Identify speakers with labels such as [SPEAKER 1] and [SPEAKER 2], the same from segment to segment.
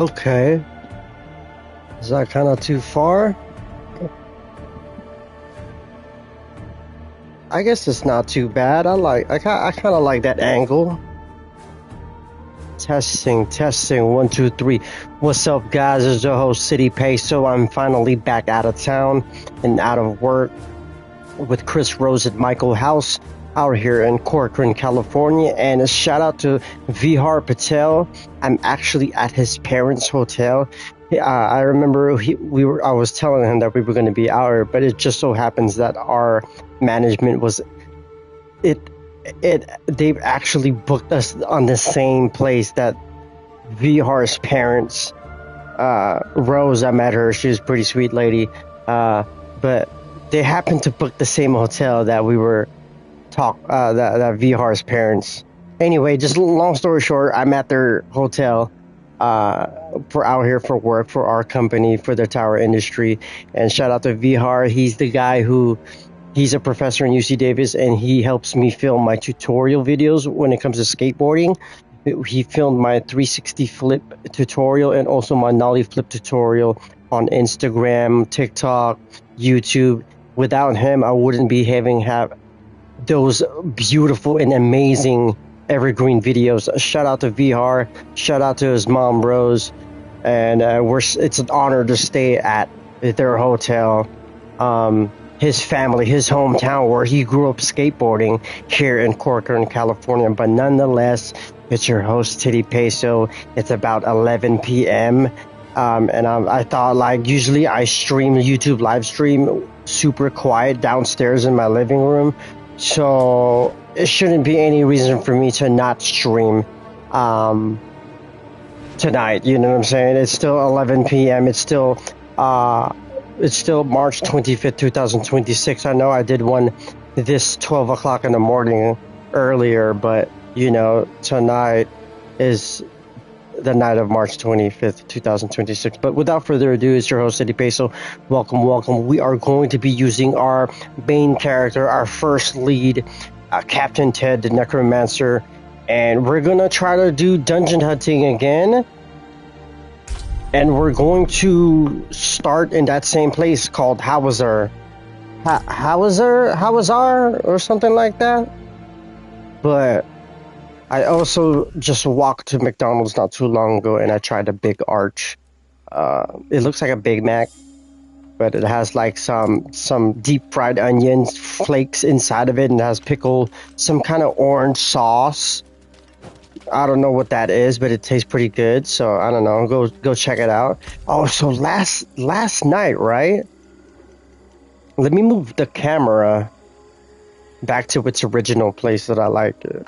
[SPEAKER 1] Okay. Is that kind of too far? I guess it's not too bad. I kind of like that angle. Testing, 1, 2, 3. What's up, guys? It's your host, TeddyPESO. I'm finally back out of town and out of work with Chris Rose at Michael House out here in Corcoran, California. And a shout out to Vihar Patel. I'm actually at his parents' hotel. I remember I was telling him that we were going to be out here, but it just so happens that our management was they've actually booked us on the same place that Vihar's parents, Rose, I met her, she was a pretty sweet lady, but they happened to book the same hotel that we were that Vihar's parents. Anyway, just long story short, I'm at their hotel for out here for work for our company, for the tower industry. And shout out to Vihar. He's the guy he's a professor in UC Davis, and he helps me film my tutorial videos when it comes to skateboarding. He filmed my 360 flip tutorial and also my nollie flip tutorial on Instagram, TikTok, YouTube. Without him, I wouldn't be have those beautiful and amazing evergreen videos. Shout out to Vihar. Shout out to his mom, Rose. And it's an honor to stay at their hotel. His family, his hometown where he grew up skateboarding here in Corcoran, California. But nonetheless, it's your host, TeddyPESO. It's about 11 p.m. And I thought, like, usually I stream YouTube live stream super quiet downstairs in my living room. So it shouldn't be any reason for me to not stream tonight. You know what I'm saying? It's still 11 p.m. It's still March 25th, 2026. I know I did one this 12 o'clock in the morning earlier, but, you know, tonight is the night of March 25th, 2026. But without further ado, it's your host, TeddyPESO. Welcome. We are going to be using our main character, our first lead, Captainted, the Necromancer, and we're going to try to do dungeon hunting again. And we're going to start in that same place called Hawezar. Hawezar, or something like that. But I also just walked to McDonald's not too long ago, and I tried a Big Arch. It looks like a Big Mac, but it has like some deep fried onions flakes inside of it, and it has pickle, some kind of orange sauce. I don't know what that is, but it tastes pretty good. So I don't know. Go check it out. Oh, so last night, right? Let me move the camera back to its original place that I liked it.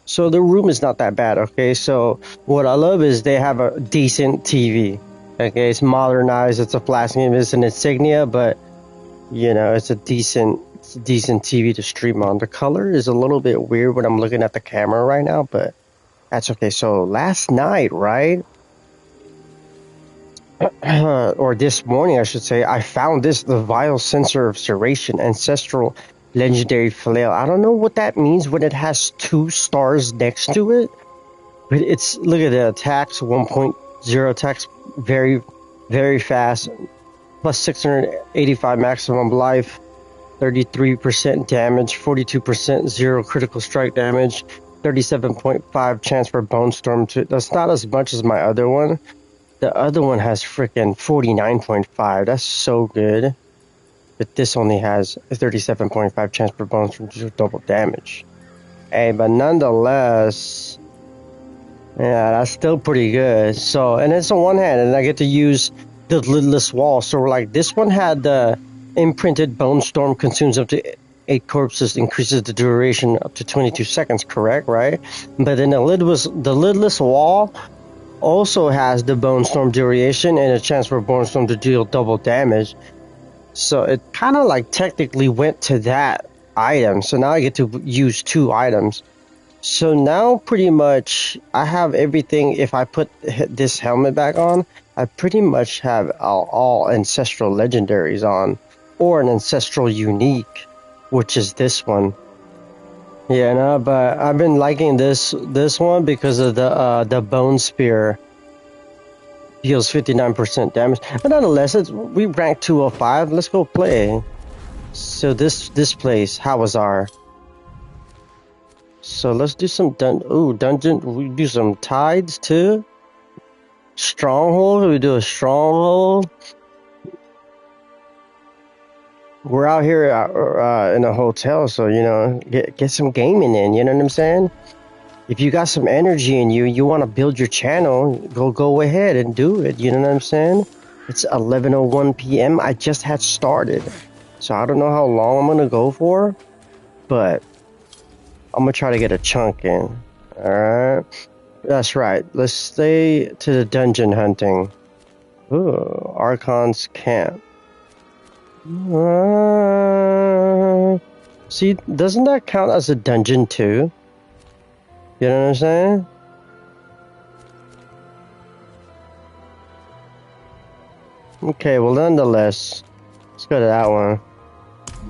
[SPEAKER 1] So the room is not that bad, okay? So what I love is they have a decent TV. Okay, it's modernized. It's a flat screen. It's an Insignia, but you know, it's a decent TV to stream on. The color is a little bit weird when I'm looking at the camera right now, but that's okay. So last night, right? Or this morning, I should say, I found the Vile Sensor of Serration, ancestral legendary flail. I don't know what that means when it has 2 stars next to it, but it's, look at the attacks, 1.0 attacks, very, very fast, plus 685 maximum life, 33% damage, 42% 0 critical strike damage, 37.5 chance for Bone Storm. That's not as much as my other one. The other one has freaking 49.5. That's so good. But this only has a 37.5 chance for Bone Storm to do double damage. Hey, but nonetheless, yeah, that's still pretty good. So, and it's on one hand, and I get to use the Lidless Wall. So, like, this one had the imprinted Bone Storm consumes up to 8 corpses, increases the duration up to 22 seconds, correct, right? But then the Lidless Wall also has the Bone Storm duration and a chance for Bone Storm to deal double damage. So it kind of like technically went to that item. So now I get to use 2 items. So now pretty much I have everything. If I put this helmet back on, I pretty much have all ancestral legendaries on, or an ancestral unique, which is this one. Yeah, no, but I've been liking this one because of the bone spear deals 59% damage. But nonetheless, we rank 205. Let's go play. So this place, Hawezar. So let's do some dungeon. We do some tides too. Stronghold. We do a stronghold. We're out here in a hotel, so you know, get some gaming in. You know what I'm saying? If you got some energy in you, you want to build your channel, go ahead and do it. You know what I'm saying? It's 11:01 p.m. I just had started, so I don't know how long I'm gonna go for, but I'm gonna try to get a chunk in. All right, that's right. Let's stay to the dungeon hunting. Ooh, Archon's camp. See, doesn't that count as a dungeon too? You know what I'm saying? Okay, well, nonetheless, let's go to that one.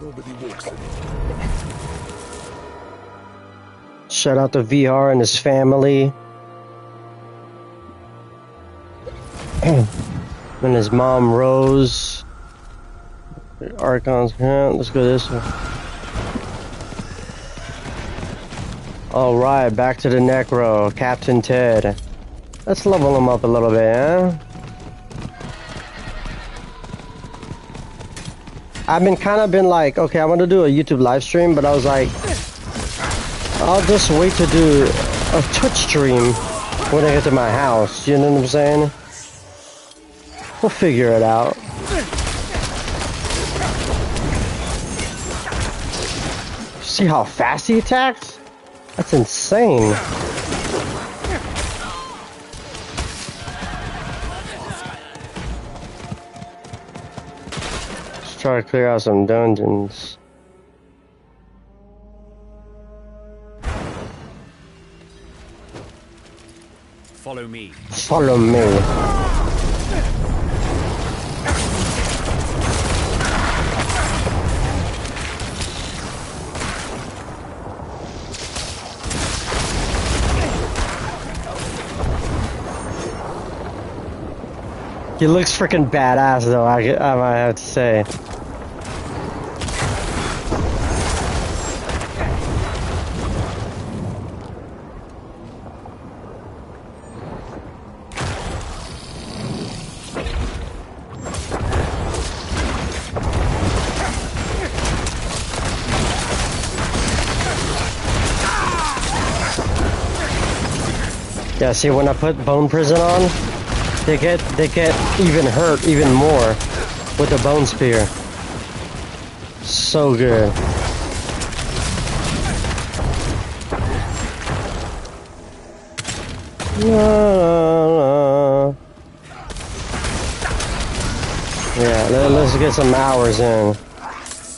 [SPEAKER 2] Nobody walks in.
[SPEAKER 1] Shout out to VR and his family. And his mom, Rose. Archon's camp. Let's go this way. Alright, back to the Necro. Captainted. Let's level him up a little bit, huh? I've been like, okay, I'm gonna do a YouTube live stream, but I was like, I'll just wait to do a Twitch stream when I get to my house. You know what I'm saying? We'll figure it out. See how fast he attacks? That's insane. Let's try to clear out some dungeons.
[SPEAKER 3] Follow me.
[SPEAKER 1] Follow me. He looks freaking badass though, I might have to say. Yeah, see when I put Bone Prison on, they get even hurt even more with the Bone Spear. So good. Yeah, let's get some hours in.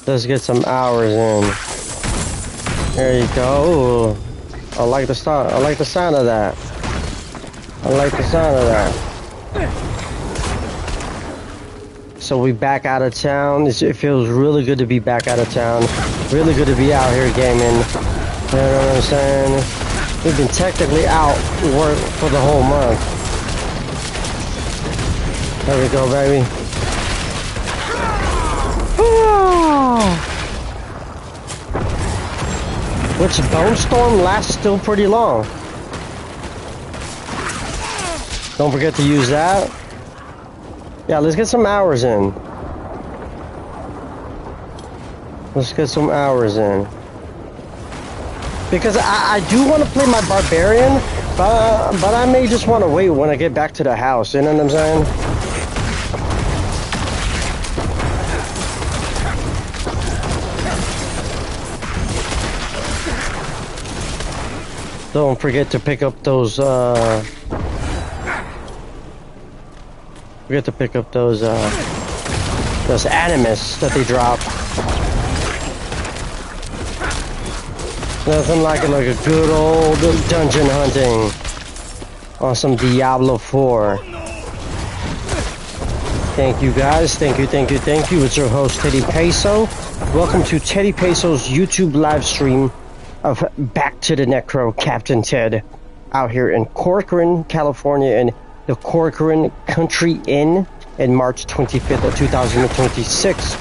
[SPEAKER 1] Let's get some hours in. There you go. Ooh, I like the sound. I like the sound of that. I like the sound of that. So we back out of town. It feels really good to be back out of town. Really good to be out here gaming. You know what I'm saying? We've been technically out work for the whole month. There we go, baby. Which Bone Storm lasts still pretty long. Don't forget to use that. Yeah, let's get some hours in. Let's get some hours in. Because I do want to play my Barbarian, but I may just want to wait when I get back to the house. You know what I'm saying? Don't forget to pick up those, those animus that they drop. Nothing like it, like a good old dungeon hunting on some Diablo 4. Thank you guys, thank you. It's your host TeddyPESO. Welcome to TeddyPESO's YouTube live stream. of Back to the Necro, Captain Ted, out here in Corcoran, California, in the Corcoran Country Inn in March 25th of 2026.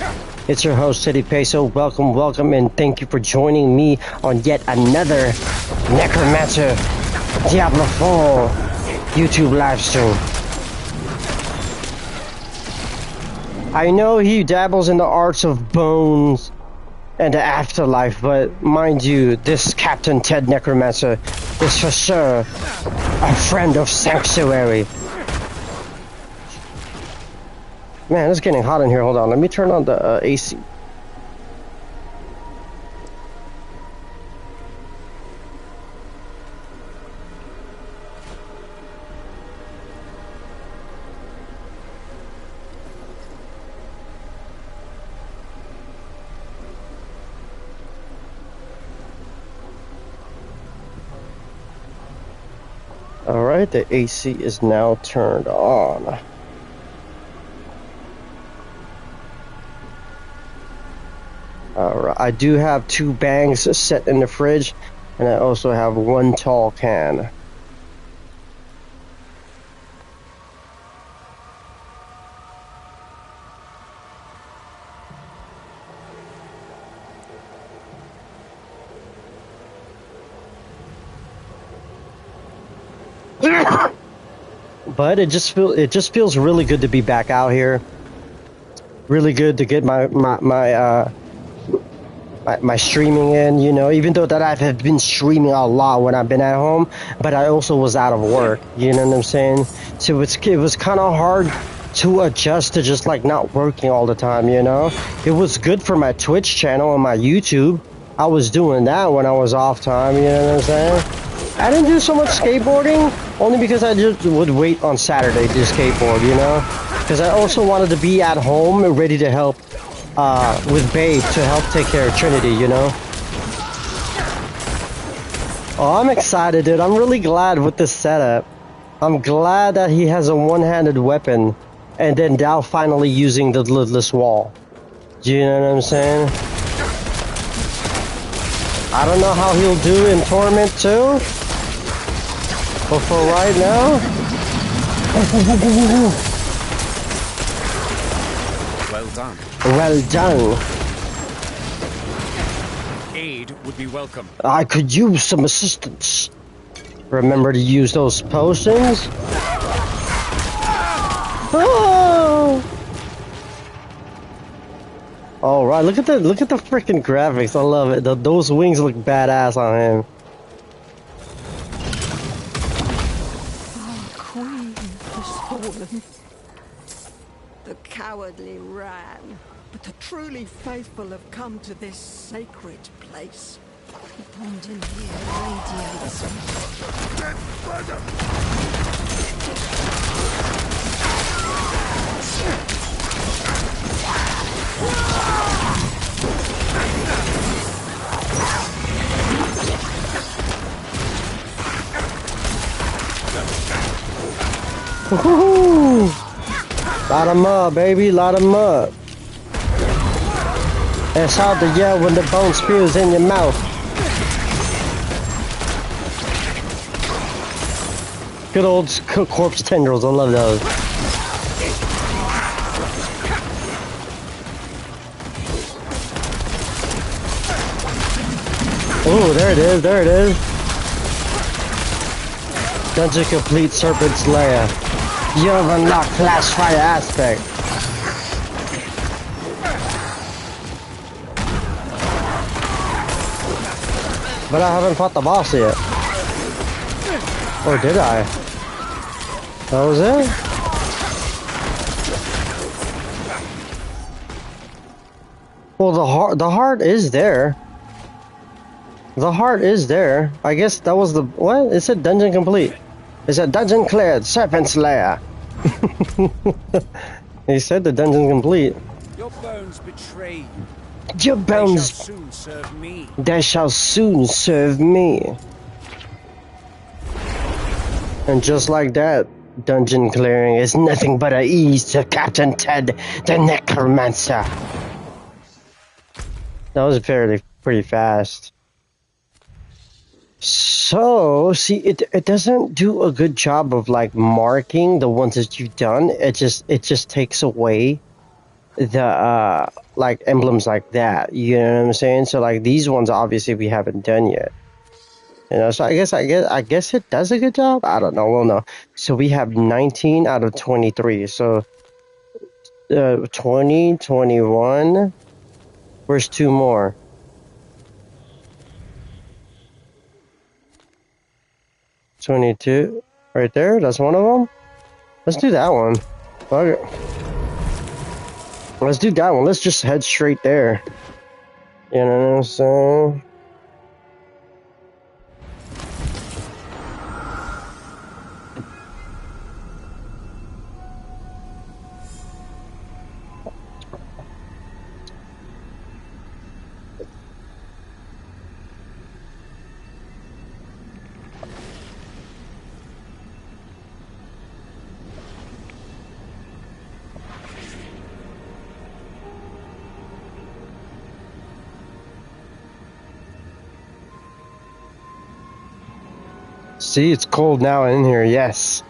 [SPEAKER 1] It's your host, TeddyPESO. Welcome, welcome, and thank you for joining me on yet another Necromancer Diablo 4 YouTube live stream. I know he dabbles in the arts of bones and the afterlife, but mind you, this Captain Ted Necromancer is for sure a friend of Sanctuary. Man, it's getting hot in here. Hold on, let me turn on the AC. Alright, the AC is now turned on. Alright, I do have 2 bangs set in the fridge, and I also have 1 tall can. But it just feels really good to be back out here. Really good to get my streaming in, you know, even though that I've been streaming a lot when I've been at home, but I also was out of work, you know what I'm saying? So it was kind of hard to adjust to just like not working all the time, you know? It was good for my Twitch channel and my YouTube. I was doing that when I was off time, you know what I'm saying? I didn't do so much skateboarding, only because I just would wait on Saturday to skateboard, you know? Because I also wanted to be at home ready to help with Babe to help take care of Trinity, you know? Oh, I'm excited, dude. I'm really glad with this setup. I'm glad that he has a one-handed weapon, and then Dow finally using the Lidless Wall. Do you know what I'm saying? I don't know how he'll do in Torment 2, but for right now...
[SPEAKER 3] Well done.
[SPEAKER 1] Well done.
[SPEAKER 3] Aid would be welcome.
[SPEAKER 1] I could use some assistance. Remember to use those potions? Oh! All right, look at the freaking graphics. I love it. Those wings look badass on him.
[SPEAKER 4] Our queen has fallen. The cowardly ran, but the truly faithful have come to this sacred place. The pond in here radiates.
[SPEAKER 1] Woohoo! Light 'em up, baby, light 'em up. It's hard to yell when the bone spews in your mouth. Good old corpse tendrils, I love those. Oh, there it is, there it is. Dungeon complete, Serpent's Lair. You have unlocked Flash Fire Aspect. But I haven't fought the boss yet. Or did I? That was it? Well, the heart is there. The heart is there. I guess that was the... What? It said dungeon complete. It said dungeon cleared, Serpent's Lair. He said the dungeon complete.
[SPEAKER 3] Your bones betray you.
[SPEAKER 1] Your bones...
[SPEAKER 3] They shall soon serve me.
[SPEAKER 1] They shall soon serve me. And just like that, dungeon clearing is nothing but a ease to Captain Ted, the Necromancer. That was pretty fast. So, see, it doesn't do a good job of like marking the ones that you've done. It just takes away the like emblems like that. You know what I'm saying? So like these ones obviously we haven't done yet. You know, so I guess it does a good job. I don't know. We'll know. So we have 19 out of 23. So 20, 21. Where's two more? 22. Right there. That's one of them. Let's do that one. Okay. Let's do that one. Let's just head straight there. You know what I'm saying? See, it's cold now in here, yes.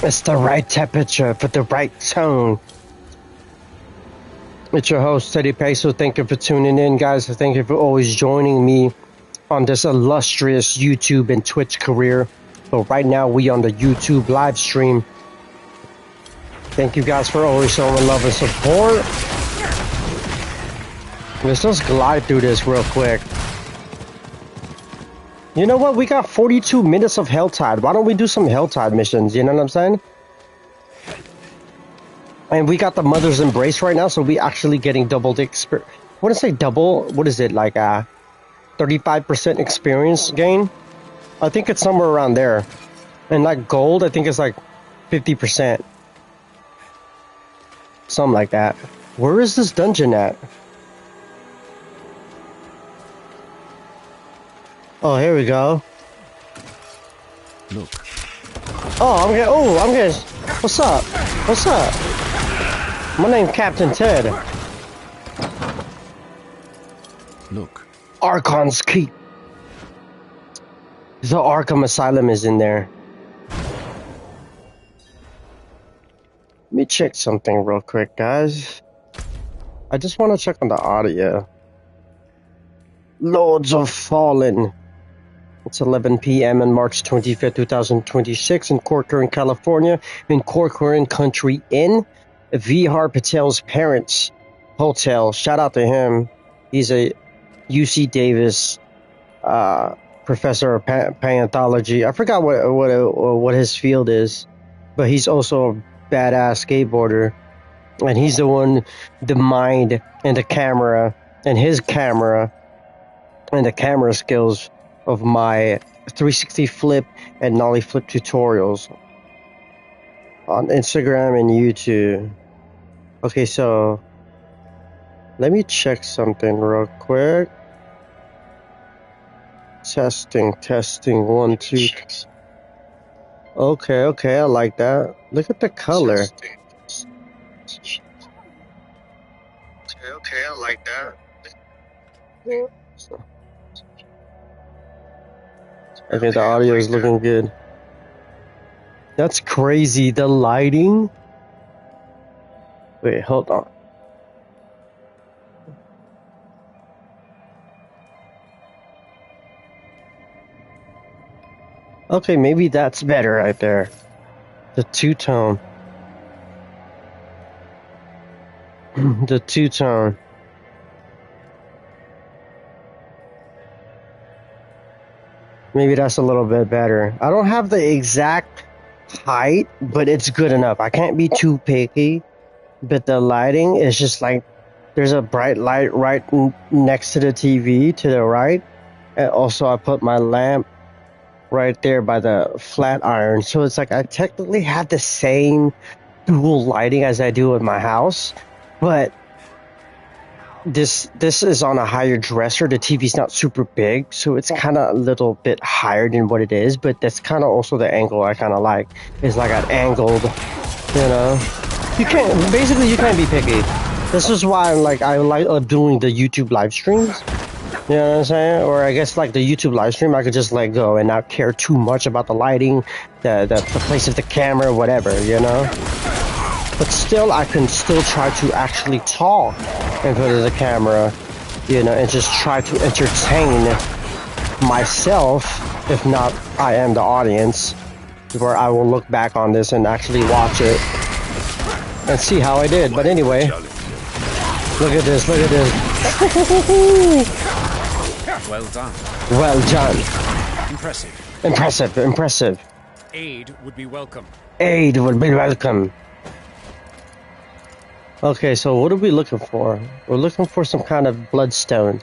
[SPEAKER 1] It's the right temperature for the right tone. It's your host, TeddyPESO. Thank you for tuning in, guys. Thank you for always joining me on this illustrious YouTube and Twitch career. But right now, we on the YouTube live stream. Thank you guys for always showing love and support. Let's just glide through this real quick. You know what? We got 42 minutes of Helltide. Why don't we do some Helltide missions? You know what I'm saying? And we got the Mother's Embrace right now, so we actually getting double the experience. I want to say double. What is it? Like 35% experience gain? I think it's somewhere around there. And like gold, I think it's like 50%. Something like that. Where is this dungeon at? Oh, here we go.
[SPEAKER 2] Look.
[SPEAKER 1] I'm getting. What's up? What's up? My name's Captainted.
[SPEAKER 2] Look.
[SPEAKER 1] Archon's Keep. The Arkham Asylum is in there. Let me check something real quick, guys. I just want to check on the audio. Lords of Fallen. It's 11 p.m. on March 25th, 2026 in Corcoran, California, in Corcoran Country Inn. Vihar Patel's parents' hotel. Shout out to him. He's a UC Davis professor of paleontology. I forgot what his field is, but he's also a badass skateboarder. And he's the one, the mind and the camera, and his camera and the camera skills of my 360 flip and nollie flip tutorials on Instagram and YouTube. Okay, so let me check something real quick. Testing, 1, 2. Okay, I like that. Look at the color. Okay, I like that. Okay, the audio is looking good. That's crazy. The lighting. Wait, hold on. Okay, maybe that's better right there. The two-tone. The two-tone. Maybe that's a little bit better. I don't have the exact height, but it's good enough. I can't be too picky. But the lighting is just like, there's a bright light right next to the TV to the right. And also I put my lamp right there by the flat iron. So it's like I technically have the same dual lighting as I do in my house. But this is on a higher dresser. The TV's not super big, so it's kind of a little bit higher than what it is, but that's kind of also the angle I kind of like. It's like an angled, you know. You can't be picky. This is why I like doing the YouTube live streams, You know what I'm saying? Or I guess like the YouTube live stream, I could just let go and not care too much about the lighting, the place of the camera, whatever, you know? But still, I can still try to actually talk in front of the camera, you know, and just try to entertain myself, if not I am the audience, where I will look back on this and actually watch it and see how I did. But anyway, look at this, look at this.
[SPEAKER 3] Well done.
[SPEAKER 1] Well done.
[SPEAKER 3] Impressive.
[SPEAKER 1] Impressive, impressive.
[SPEAKER 3] Aid would be welcome.
[SPEAKER 1] Aid would be welcome. Okay, so what are we looking for? We're looking for some kind of bloodstone.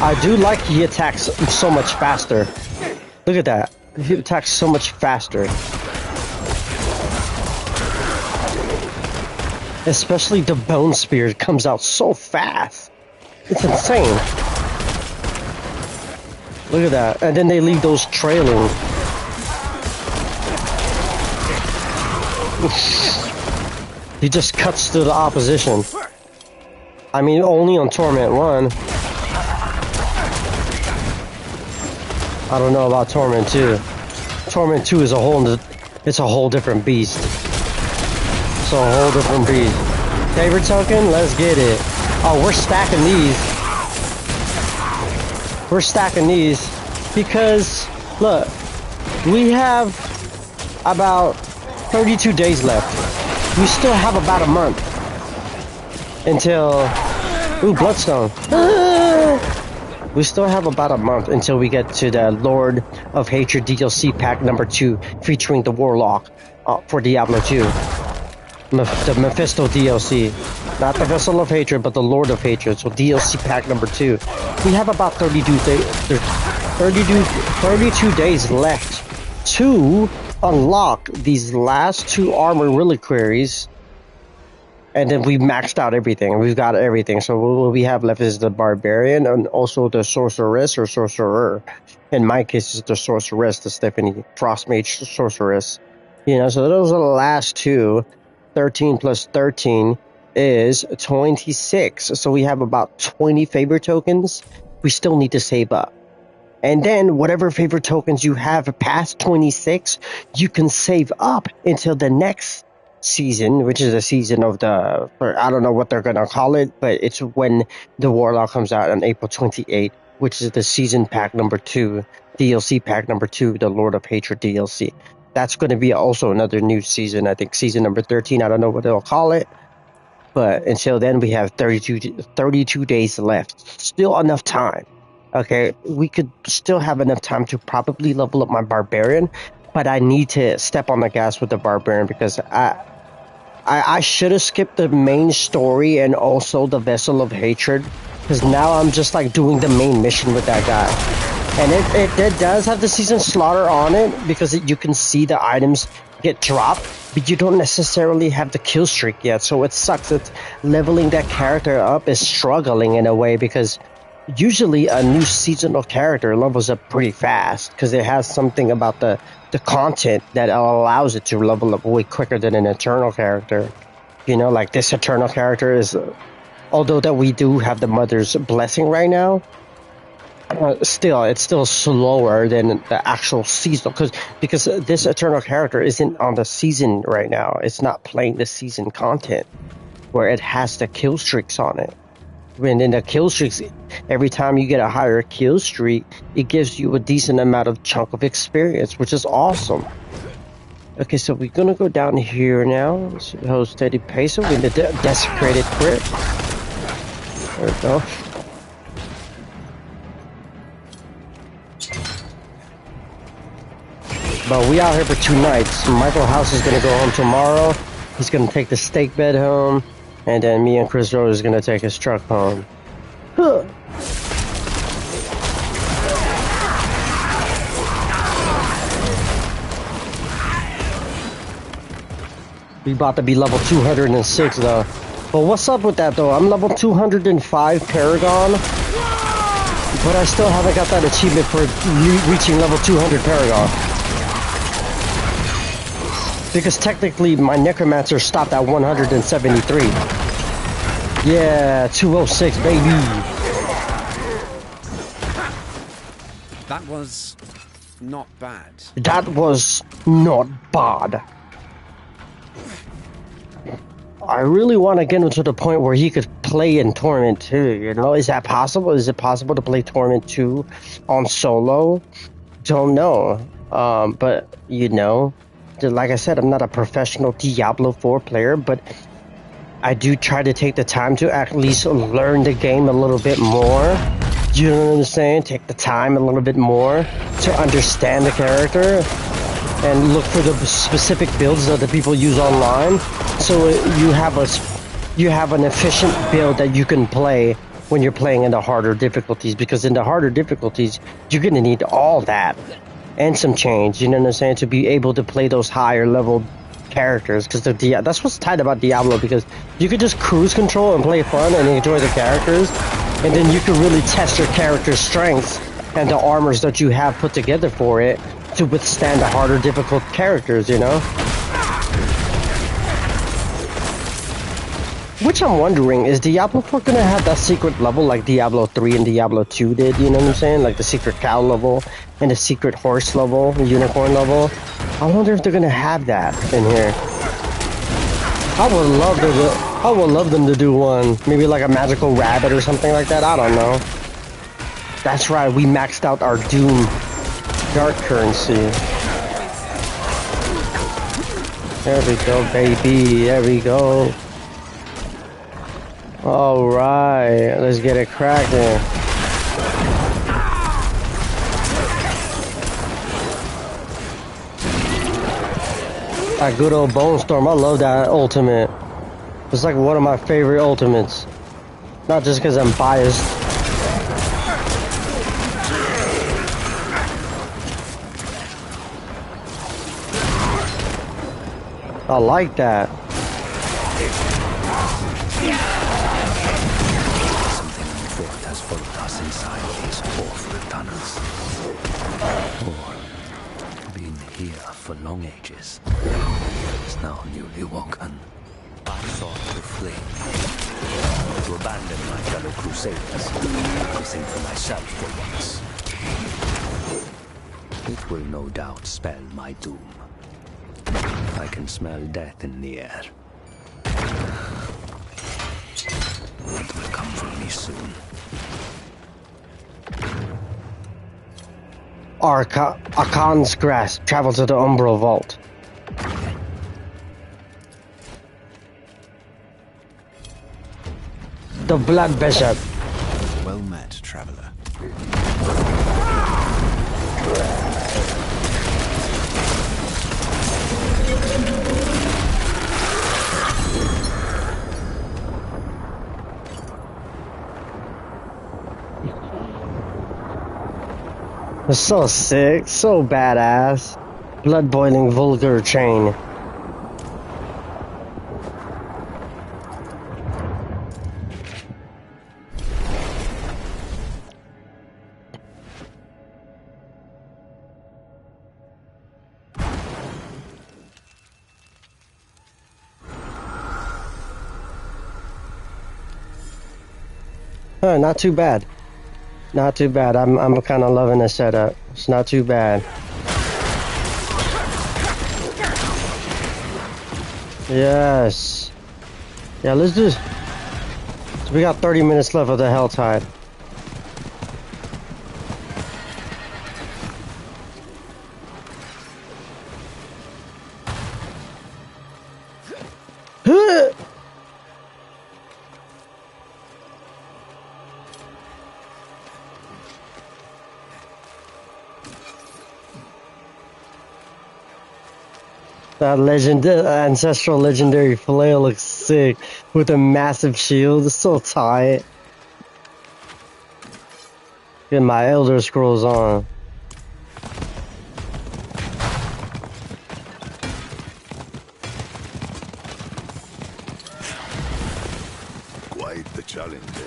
[SPEAKER 1] I do like he attacks so much faster. Look at that. He attacks so much faster. Especially the bone spear comes out so fast. It's insane. Look at that. And then they leave those trailing. He just cuts through the opposition. I mean, only on Torment 1. I don't know about Torment 2. Torment 2 is it's a whole different beast. It's a whole different beast. Favorite token? Let's get it. Oh, we're stacking these. We're stacking these because, look, we have about 32 days left. We still have about a month until... Ooh, Bloodstone. We still have about a month until we get to the Lord of Hatred DLC pack number 2, featuring the Warlock for Diablo 2. The Mephisto DLC. Not the Vessel of Hatred, but the Lord of Hatred. So DLC pack number 2. We have about 32 days left to unlock these last 2 armor reliquaries. And then we maxed out everything. We've got everything. So what we have left is the Barbarian and also the Sorceress or Sorcerer. In my case, it's the Sorceress, the Stephanie Frostmage Sorceress. You know, so those are the last 2. 13 plus 13 is 26. So we have about 20 favor tokens. We still need to save up. And then whatever favor tokens you have past 26, you can save up until the next season, which is the season of the, I don't know what they're going to call it, but it's when the Warlock comes out on April 28th, which is the season pack number 2, DLC pack number 2, the Lord of Hatred DLC. That's going to be also another new season. I think season number 13. I don't know what they'll call it. But until then, we have 32 days left. Still enough time. Okay, we could still have enough time to probably level up my Barbarian. But I need to step on the gas with the Barbarian because I should have skipped the main story and also the Vessel of Hatred. Because now I'm just like doing the main mission with that guy. And it does have the season slaughter on it because you can see the items get dropped, but you don't necessarily have the kill streak yet. So it sucks that leveling that character up is struggling in a way because usually a new seasonal character levels up pretty fast because it has something about the content that allows it to level up way quicker than an Eternal character. You know, like this Eternal character is, although that we do have the Mother's Blessing right now, it's still slower than the actual season because this Eternal character isn't on the season right now. It's not playing the season content where it has the kill streaks on it. And then the kill streaks, every time you get a higher kill streak, it gives you a decent amount of chunk of experience, which is awesome. Okay, so we're gonna go down here now. Host TeddyPESO in the desecrated crypt. There we go. But we out here for 2 nights. Michael House is gonna go home tomorrow. He's gonna take the steak bed home, and then me and Chris Rose is gonna take his truck home. Huh. We about to be level 206 though. But what's up with that though? I'm level 205 Paragon, but I still haven't got that achievement for reaching level 200 Paragon. Because technically my Necromancer stopped at 173. Yeah, 206, baby.
[SPEAKER 3] That was not bad.
[SPEAKER 1] That was not bad. I really want to get him to the point where he could play in Torment 2, you know? Is that possible? Is it possible to play Torment 2 on solo? Don't know. But, you know, like I said, I'm not a professional Diablo 4 player, but I do try to take the time to at least learn the game a little bit more. You know what I'm saying? Take the time a little bit more to understand the character and look for the specific builds that the people use online. So you have an efficient build that you can play when you're playing in the harder difficulties. Because in the harder difficulties, you're gonna need all that and some change. You know what I'm saying? To be able to play those higher level characters, because that's what's tight about Diablo, because you could just cruise control and play fun and enjoy the characters, and then you can really test your character's strengths and the armors that you have put together for it to withstand the harder difficult characters, you know? Which I'm wondering, is Diablo 4 gonna have that secret level like Diablo 3 and Diablo 2 did, you know what I'm saying? Like the secret cow level and the secret horse level, the unicorn level. I wonder if they're gonna have that in here. I would love them to do one. Maybe like a magical rabbit or something like that, I don't know. That's right, we maxed out our Doom Dark currency. There we go, baby, there we go. Alright, let's get it cracking. That good old Bone Storm, I love that ultimate. It's like one of my favorite ultimates. Not just because I'm biased. I like that.
[SPEAKER 2] Has followed us inside these awful tunnels. Or been here for long ages. Is now newly woken. I sought to flee. To abandon my fellow crusaders. Everything for myself for once. It will no doubt spell my doom. I can smell death in the air. It will come for me soon.
[SPEAKER 1] Archon's grasp. Travel to the Umbral Vault. The Blood Bishop.
[SPEAKER 2] Well met, traveler.
[SPEAKER 1] It's so sick, so badass. Blood boiling vulgar chain. Not too bad. Not too bad. I'm kind of loving the setup. It's not too bad. Yes. Yeah, let's do this. So we got 30 minutes left of the Helltide. That ancestral legendary flail looks sick with a massive shield. It's so tight. Get my Elder Scrolls on.
[SPEAKER 5] Quite the challenge, eh?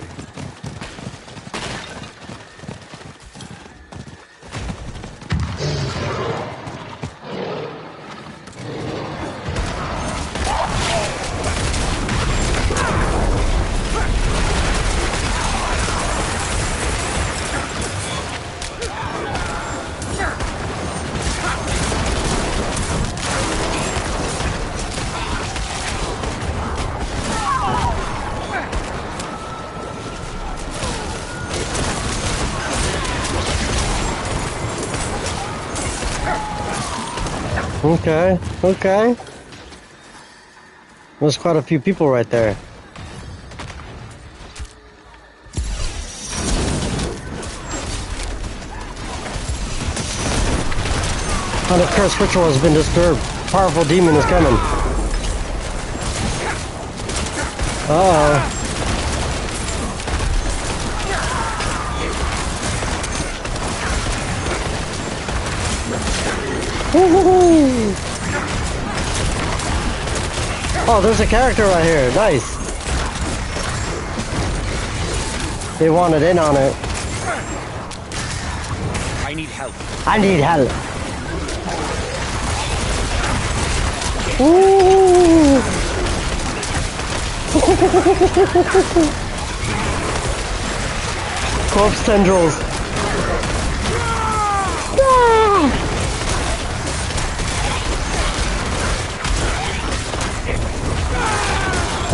[SPEAKER 1] Okay, okay. There's quite a few people right there. Oh, the cursed ritual has been disturbed. Powerful demon is coming. Uh-oh. Oh, there's a character right here. Nice. They wanted in on it.
[SPEAKER 3] I need help.
[SPEAKER 1] I need help. Ooh. Corpse tendrils. Ah.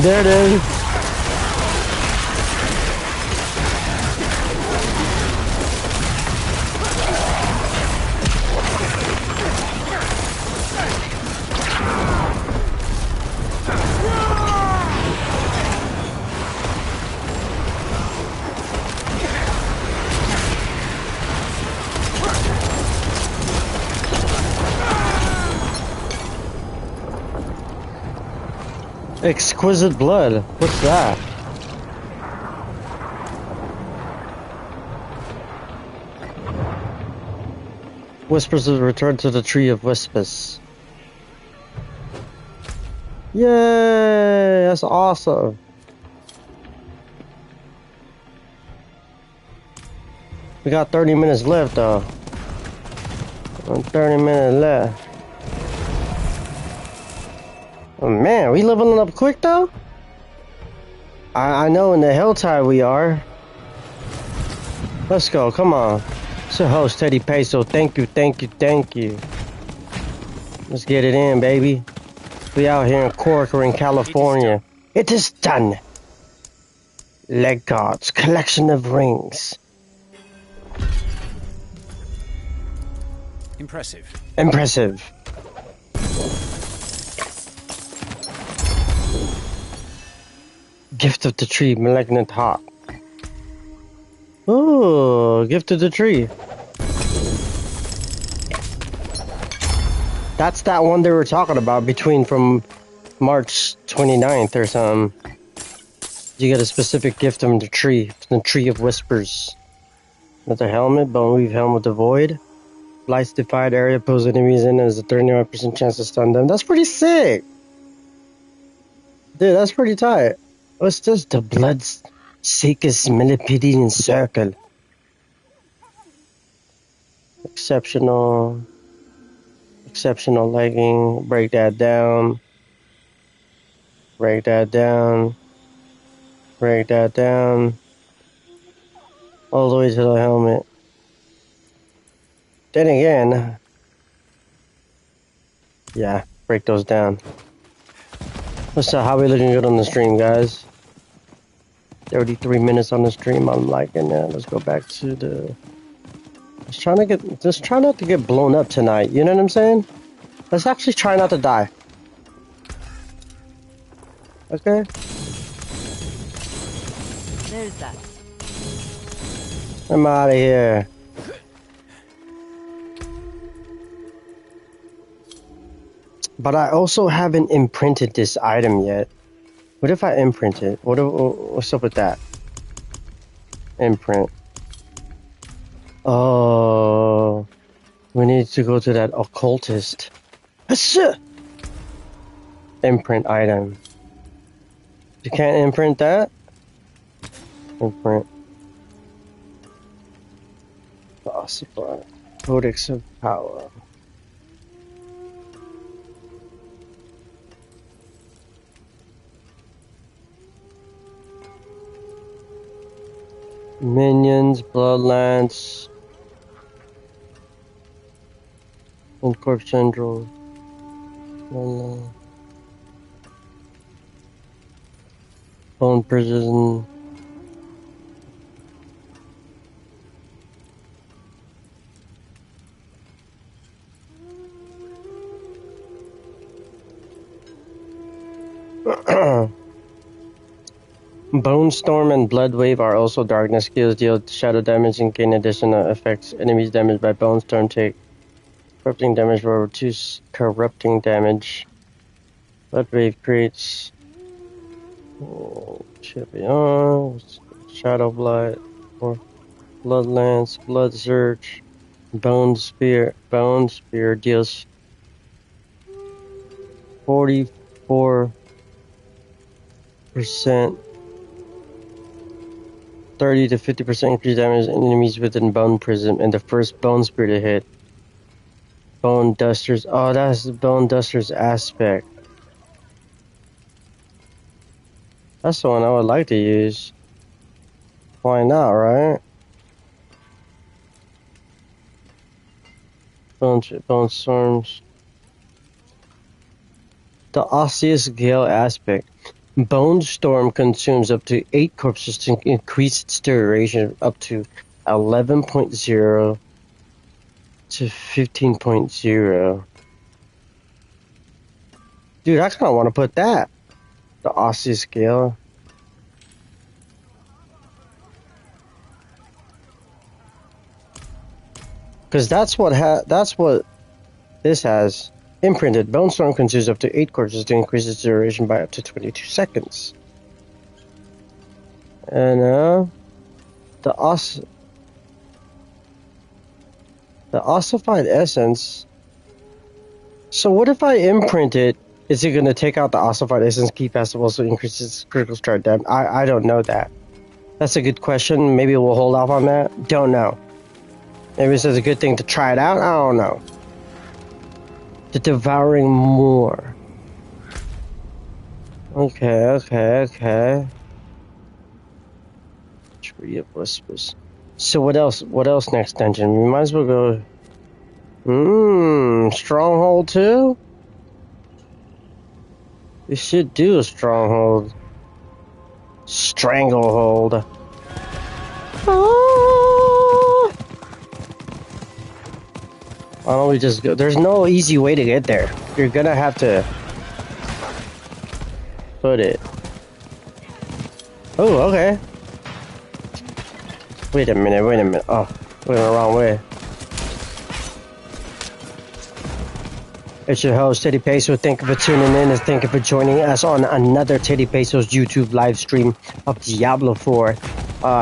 [SPEAKER 1] There it is. Exquisite blood. What's that? Whispers have returned to the tree of Whispers. Yay! That's awesome. We got 30 minutes left though. 30 minutes left. Oh man, are we leveling up quick though? I know in the Helltide we are. Let's go, come on. It's your host, TeddyPESO. Thank you, thank you, thank you. Let's get it in, baby. We out here in Corcoran, California. It is done. Leg guards, collection of rings.
[SPEAKER 3] Impressive.
[SPEAKER 1] Impressive. Gift of the tree, malignant heart. Oh, gift of the tree. That's that one they were talking about between from March 29th or something. You get a specific gift from the tree of whispers. Another helmet, bone weave helmet of void. Lights defied area, pulls enemies in, and has a 39% chance to stun them. That's pretty sick. Dude, that's pretty tight. What's this? The blood's sickest millipedia circle. Exceptional legging. Break that down. Break that down. Break that down. All the way to the helmet. Then again, yeah, break those down. What's up? How we looking good on the stream, guys? 33 minutes on the stream. I'm liking that. Let's go back to the. Just try not to get blown up tonight. You know what I'm saying? Let's actually try not to die. Okay?
[SPEAKER 6] There's that.
[SPEAKER 1] I'm out of here. But I also haven't imprinted this item yet. What if I imprint it? What's up with that? Imprint. Oh, we need to go to that occultist. Imprint item. You can't imprint that? Imprint. Possible. Codex of power. Minions, Bloodlance, and Corpse Central. Bone Prison. Bone Storm and Blood Wave are also darkness skills. Deal shadow damage and gain additional effects. Enemies damaged by Bone Storm take corrupting damage for over 2 corrupting damage. Blood Wave creates should be on Shadow Blood or Bloodlance, Blood Surge, Bone Spear. Bone Spear deals 44% 30 to 50% increased damage on enemies within Bone Prism and the first Bone Spear to hit. Bone Dusters. Oh, that's the Bone Dusters aspect. That's the one I would like to use. Why not, right? Bone Storms. The Osseous Gale aspect. Bone Storm consumes up to 8 corpses to increase its duration up to 11.0 to 15.0. Dude, I kind of want to put that. The Osseous Gale. Because that's what this has. Imprinted. Bone Storm consumes up to 8 corpses to increase its duration by up to 22 seconds. And the ossified essence. So what if I imprint it? Is it going to take out the ossified essence key festival so it increases critical strike damage? I don't know that. That's a good question. Maybe we'll hold off on that. Don't know. Maybe this is a good thing to try it out. I don't know. The Devouring Moor. Okay. Tree of Whispers. So what else? What else next dungeon? We might as well go... Stronghold too? We should do a Stronghold. Stranglehold. Why don't we just go? There's no easy way to get there. You're gonna have to put it. Oh, okay. Wait a minute. Oh, went the wrong way. It's your host, TeddyPESO. Thank you for tuning in and thank you for joining us on another TeddyPESO's YouTube live stream of Diablo 4.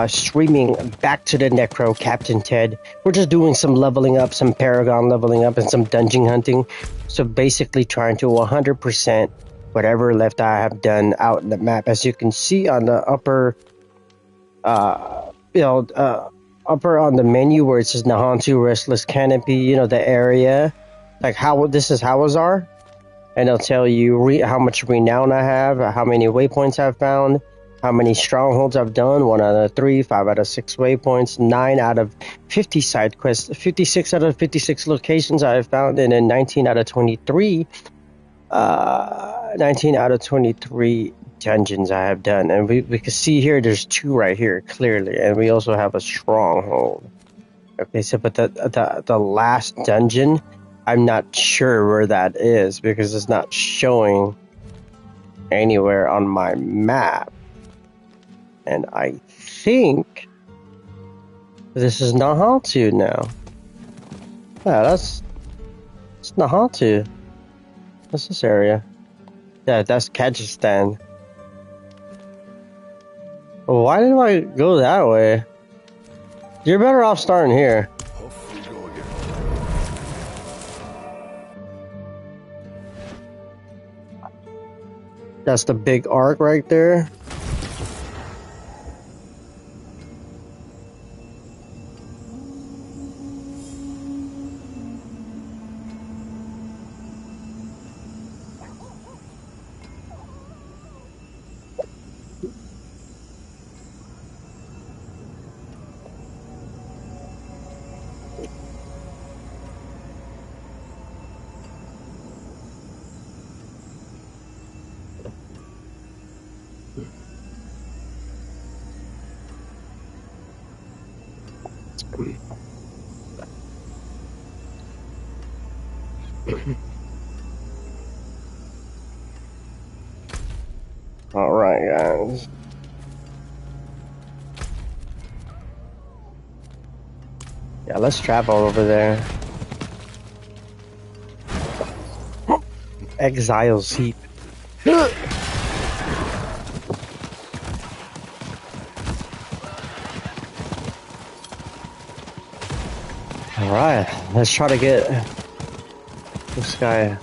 [SPEAKER 1] Streaming back to the Necro, Captainted. We're just doing some leveling up, some Paragon leveling up, and some dungeon hunting. So basically trying to 100% whatever left I have done out in the map. As you can see on the upper, upper on the menu where it says Nahantu Restless Canopy, the area. Like this is Hawezar. And it'll tell you how much renown I have, how many waypoints I've found, how many strongholds I've done, 1 out of 3, 5 out of 6 waypoints, 9 out of 50 side quests, 56 out of 56 locations I have found, and then 19 out of 23 dungeons I have done. And we can see here there's 2 right here clearly, and we also have a stronghold. Okay, so but the last dungeon, I'm not sure where that is because it's not showing anywhere on my map. And I think this is Nahantu now. Yeah, it's Nahantu. What's this area? Yeah, that's Kyrgyzstan. Why did I go that way? You're better off starting here. That's the big arc right there. All right, guys. Yeah, let's travel over there. Exile's Heap. Alright, let's try to get this guy.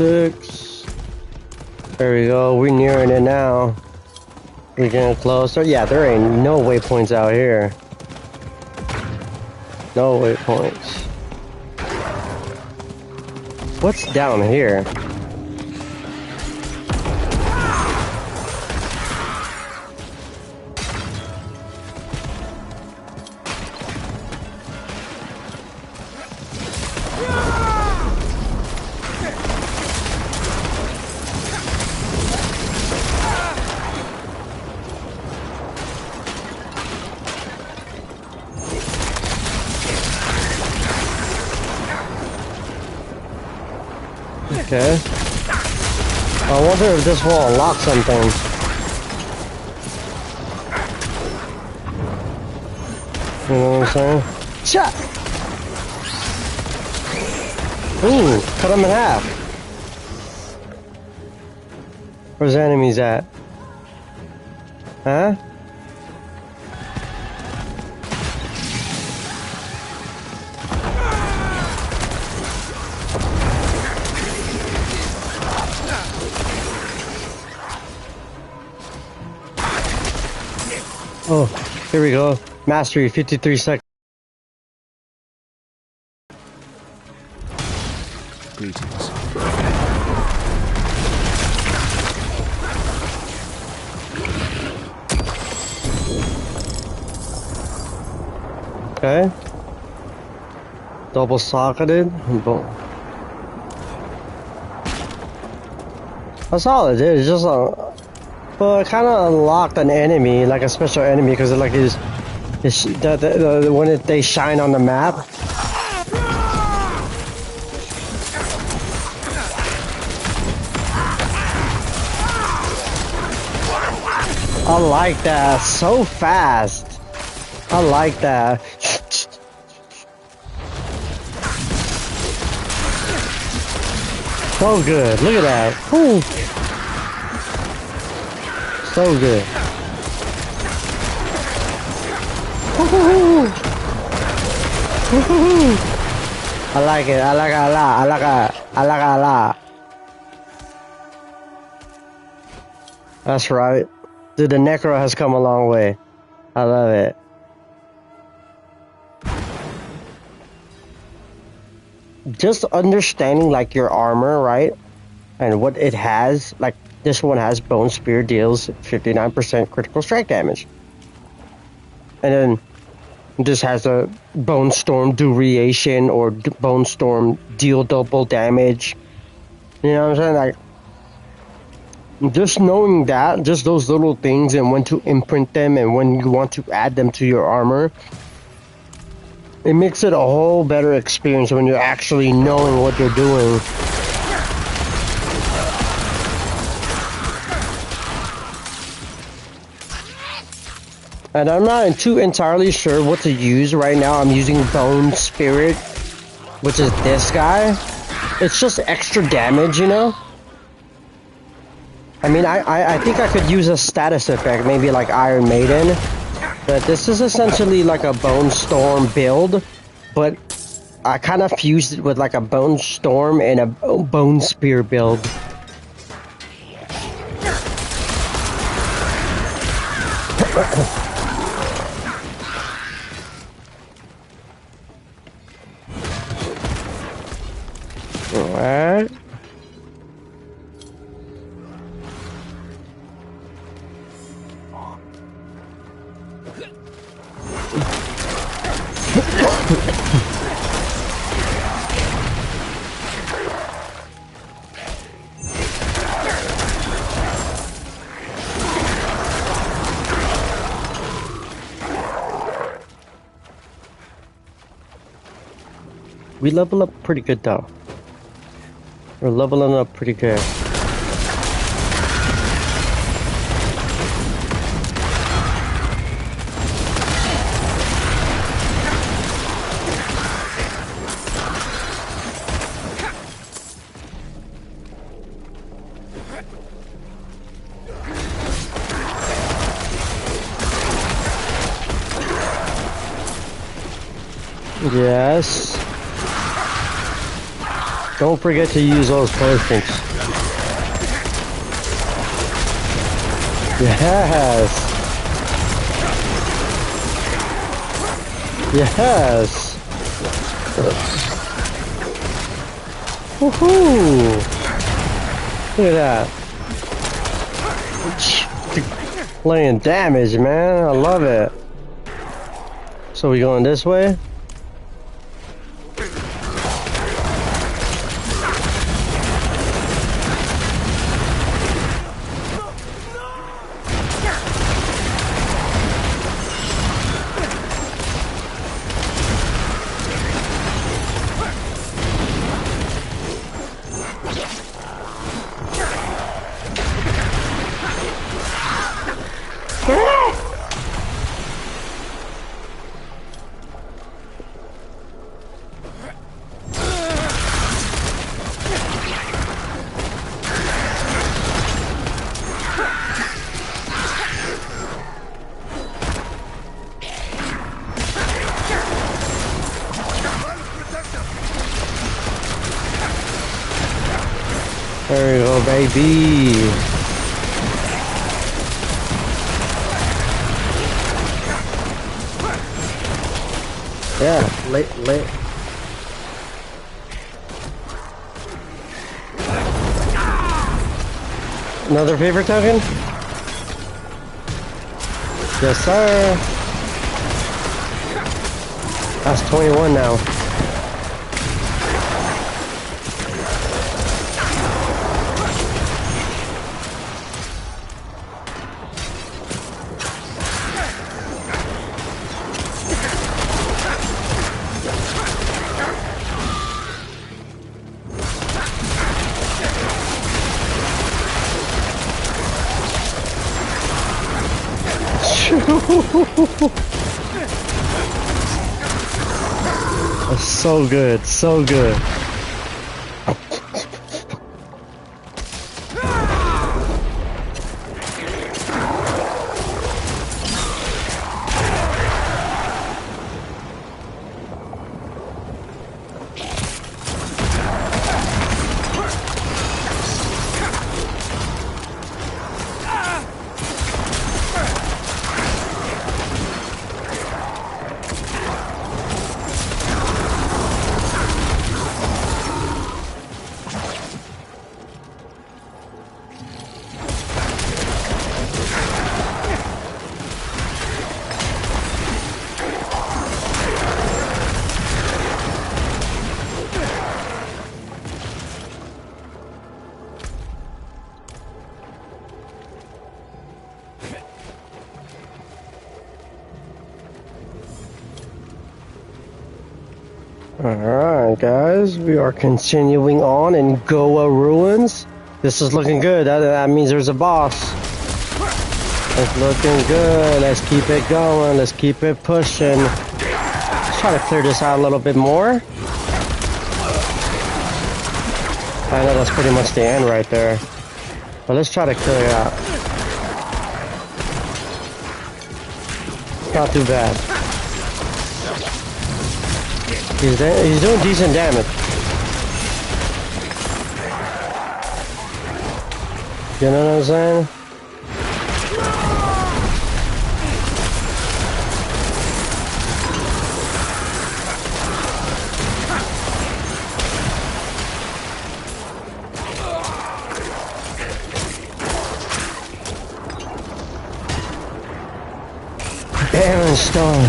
[SPEAKER 1] Six. There we go. We're nearing it now. We're getting closer. Yeah, there ain't no waypoints out here. No waypoints. What's down here? Okay. I wonder if this will unlock something. You know what I'm saying? Shot! Ooh, cut him in half. Where's the enemies at? Huh? Oh, here we go. Mastery, 53 seconds.
[SPEAKER 3] Greetings.
[SPEAKER 1] Okay. Double socketed. Boom. That's all it did. It's just a. Well, it kind of unlocked an enemy, like a special enemy, because like when they shine on the map. I like that. So fast. I like that. So good. Look at that. Ooh. So good. I like it. I like it a lot. I like it. I like it a lot. That's right. Dude, the Necro has come a long way. I love it. Just understanding like your armor, right? And what it has, like this one has Bone Spear, deals 59% critical strike damage. And then this has a Bone Storm duration or Bone Storm deal double damage. You know what I'm saying? Like, just knowing that, just those little things and when to imprint them and when you want to add them to your armor, it makes it a whole better experience when you're actually knowing what you're doing. And I'm not too entirely sure what to use right now. I'm using Bone Spirit, which is this guy. It's just extra damage, you know? I mean, I think I could use a status effect, maybe like Iron Maiden. But this is essentially like a Bone Storm build, but I kind of fused it with like a Bone Storm and a Bone Spear build. Alright. We level up pretty good though. We're leveling up pretty good. Yes. Don't forget to use those potions. Yes. Yes. Woohoo! Look at that. Laying damage, man. I love it. So we going this way? There we go, baby. Yeah, late. Another favorite token? Yes, sir. That's 21 now. That's so good, so good. Alright guys, we are continuing on in Goa Ruins. This is looking good, that means there's a boss. It's looking good, let's keep it going, let's keep it pushing. Let's try to clear this out a little bit more. I know that's pretty much the end right there. But let's try to clear it out. Not too bad. He's doing decent damage. You know what I'm saying? Aberrant Stone.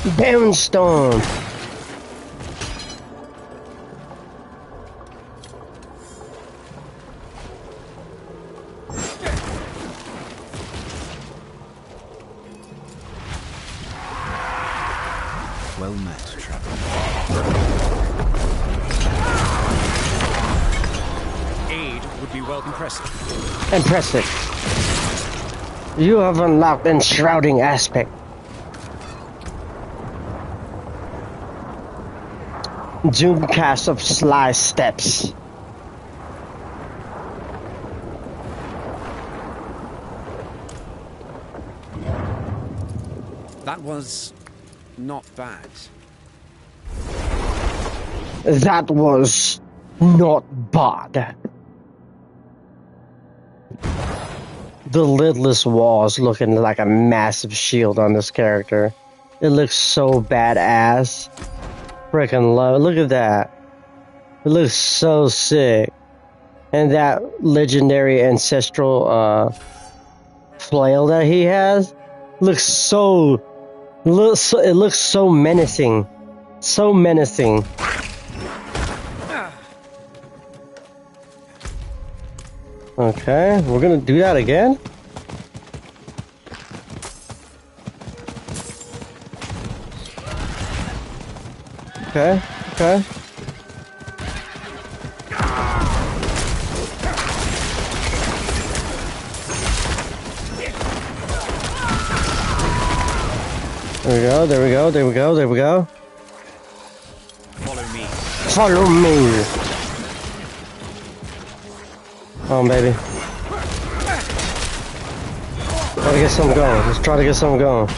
[SPEAKER 1] Aberrant Stone.
[SPEAKER 3] Well met, traveler. Aid would be well impressive.
[SPEAKER 1] Impressive. You have unlocked enshrouding aspect. Doomcast of sly steps.
[SPEAKER 3] That was not bad.
[SPEAKER 1] That was not bad. The lidless wall is looking like a massive shield on this character. It looks so badass. Freaking love. Look at that. It looks so sick. And that legendary ancestral flail that he has looks so. It looks so menacing. So menacing. Okay, we're gonna do that again? Okay, okay. There we go, there we go, there we go, there we go.
[SPEAKER 3] Follow me.
[SPEAKER 1] Follow me! Oh, baby. Try to get something going. Let's try to get something going.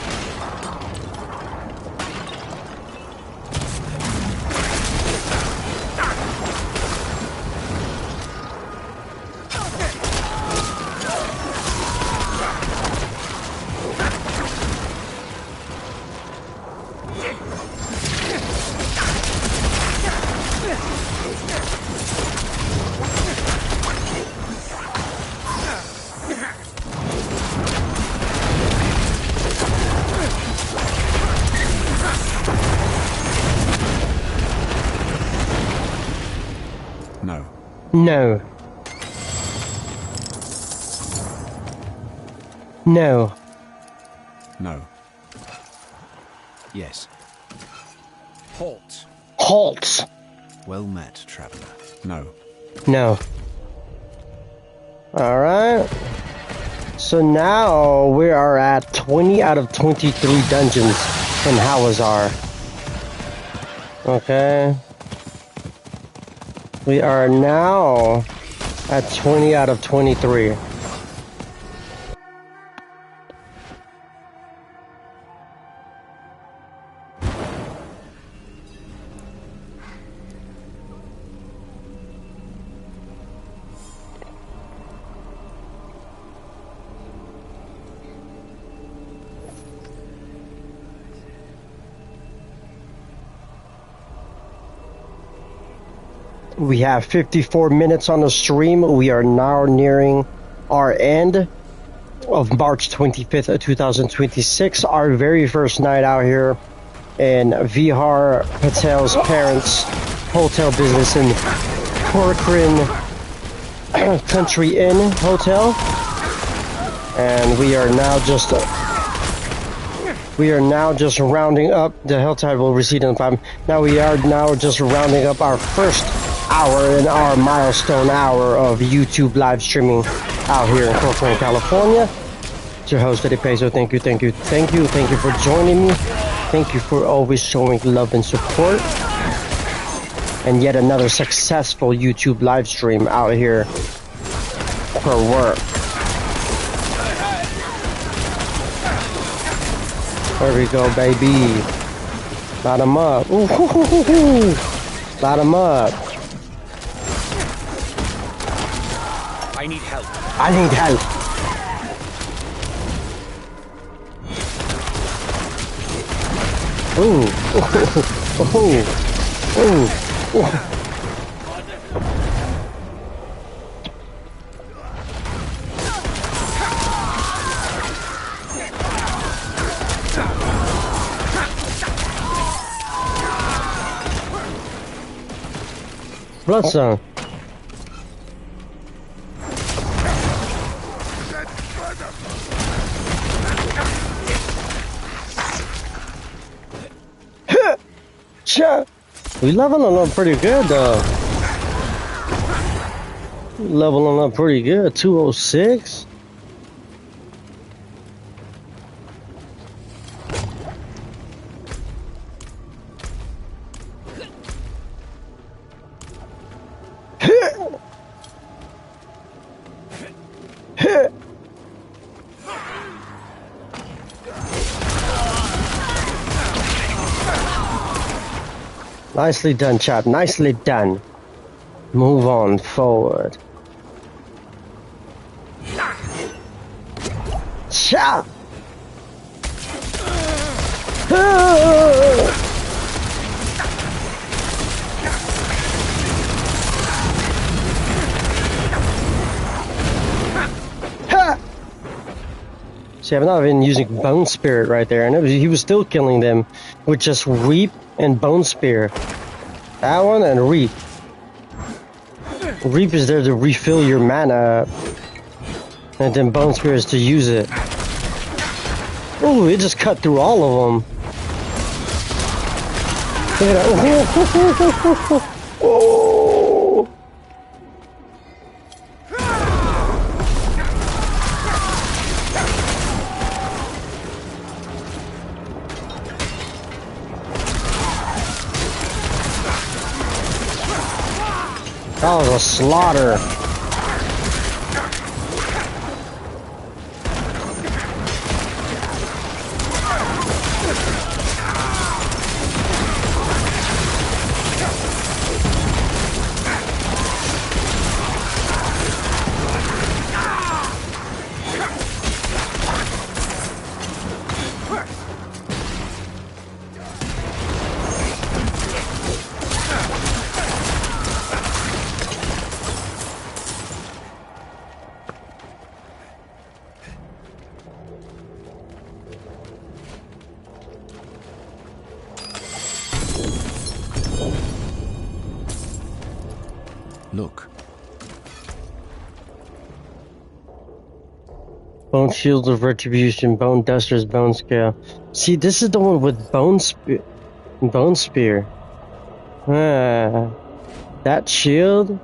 [SPEAKER 1] No. No.
[SPEAKER 3] No. Yes. Halt.
[SPEAKER 1] Halt!
[SPEAKER 3] Well met, traveler. No.
[SPEAKER 1] No. Alright. So now we are at 20 out of 23 dungeons in Hawezar. Okay. We are now at 20 out of 23. We have 54 minutes on the stream. We are now nearing our end of March 25th of 2026. Our very first night out here in Vihar Patel's parents' hotel business in Corcoran Country Inn Hotel. And we are now just rounding up. The Helltide will recede in 5. Now we are now just rounding up our first hour in our milestone hour of YouTube live streaming out here in Corcoran, California. It's your host, TeddyPESO. Thank you for joining me. Thank you for always showing love and support. And yet another successful YouTube live stream out here for work. There we go, baby. Light 'em up. Ooh, hoo, hoo, hoo, hoo. Light 'em up.
[SPEAKER 3] I need help.
[SPEAKER 1] I need help. Ooh. Ooh. Ooh. Ooh. Bloodstone. We leveling up pretty good though. Leveling up pretty good. 206. Nicely done, chap. Nicely done. Move on forward. Chop! See, I'm not even using Bone Spirit right there, and he was still killing them with just Reap and Bone Spear. That one and Reap. Reap is there to refill your mana, and then Bone Spear is to use it. Oh, it just cut through all of them. Look at that. Oh. That was a slaughter.
[SPEAKER 3] Look.
[SPEAKER 1] Bone Shields of Retribution, Bone Dusters, Bone Scale. See, this is the one with Bone Spear. Bone Spear. That shield?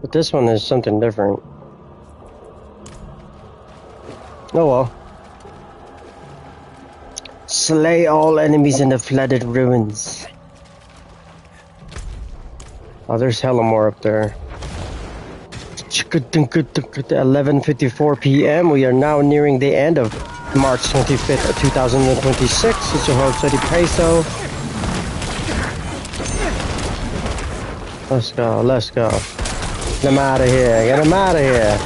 [SPEAKER 1] But this one is something different. Oh well. Slay all enemies in the flooded ruins. Oh, there's hella more up there. 11:54 p.m. We are now nearing the end of March 25th, 2026. It's your host, TeddyPESO. Let's go, let's go. Get him out of here, get him out of here.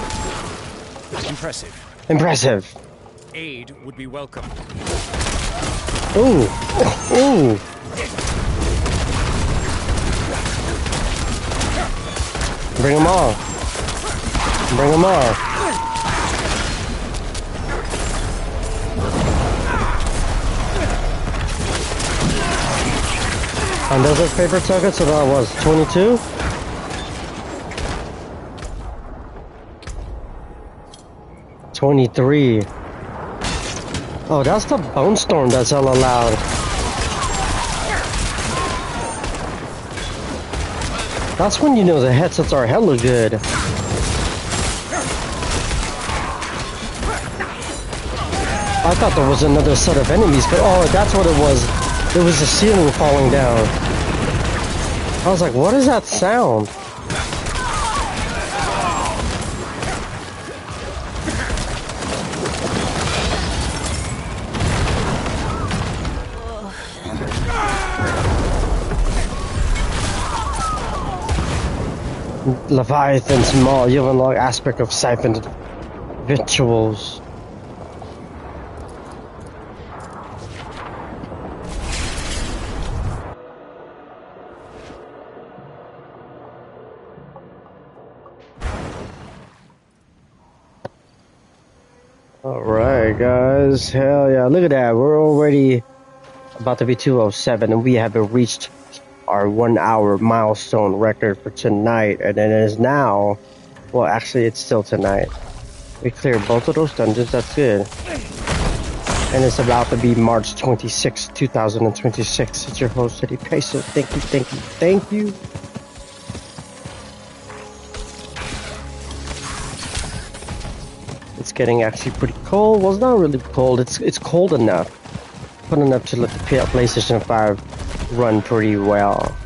[SPEAKER 3] Impressive.
[SPEAKER 1] Impressive.
[SPEAKER 3] Aid would be welcome.
[SPEAKER 1] Ooh, ooh. Bring them all. Bring them all. And those are paper targets, so that was 22? $23. Oh, that's the Bone Storm that's hella loud. That's when you know the headsets are hella good. I thought there was another set of enemies, but oh, that's what it was. It was the ceiling falling down. I was like, what is that sound? Leviathan's Maw, you unlock aspect of siphoned victuals. Alright guys, hell yeah, look at that, we're already about to be 207 and we haven't reached our 1 hour milestone record for tonight, and it is now, well actually it's still tonight. We cleared both of those dungeons, that's good. And it's about to be March 26, 2026. It's your host, TeddyPESO. Thank you, thank you, thank you. It's getting actually pretty cold. Well, it's not really cold. It's cold enough. Cold enough to let the PlayStation 5 run pretty well.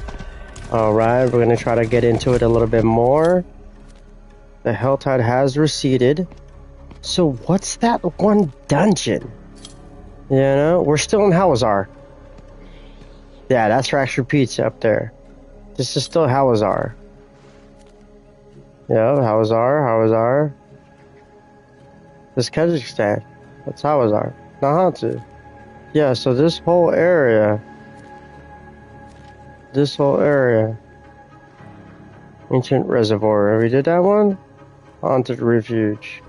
[SPEAKER 1] Alright, we're gonna try to get into it a little bit more. The hell tide has receded. So what's that one dungeon? You know, we're still in Hawezar. Yeah, that's Fractured Pizza up there. This is still Hawezar. Yeah, Hawezar. This Kazakhstan. That's Hawezar. Nahatu. Yeah, so this whole area. Ancient Reservoir. We did that one? Haunted Refuge.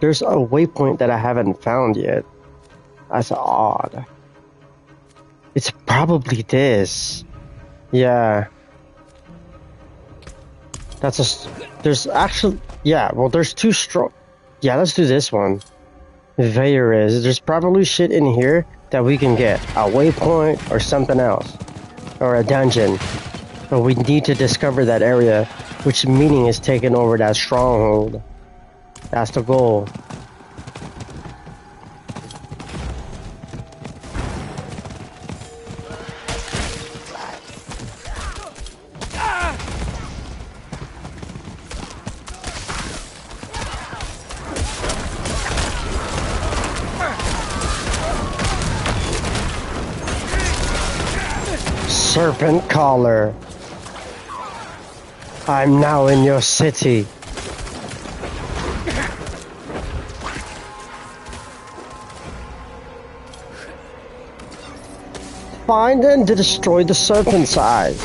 [SPEAKER 1] There's a waypoint that I haven't found yet. That's odd. It's probably this. Yeah. There's actually... Yeah, well, there's two strong... Yeah, let's do this one. There's probably shit in here that we can get. A waypoint or something else. Or a dungeon. But we need to discover that area, which meaning is taking over that stronghold. That's the goal. Serpent Caller. I'm now in your city. Find and destroy the serpent's eyes.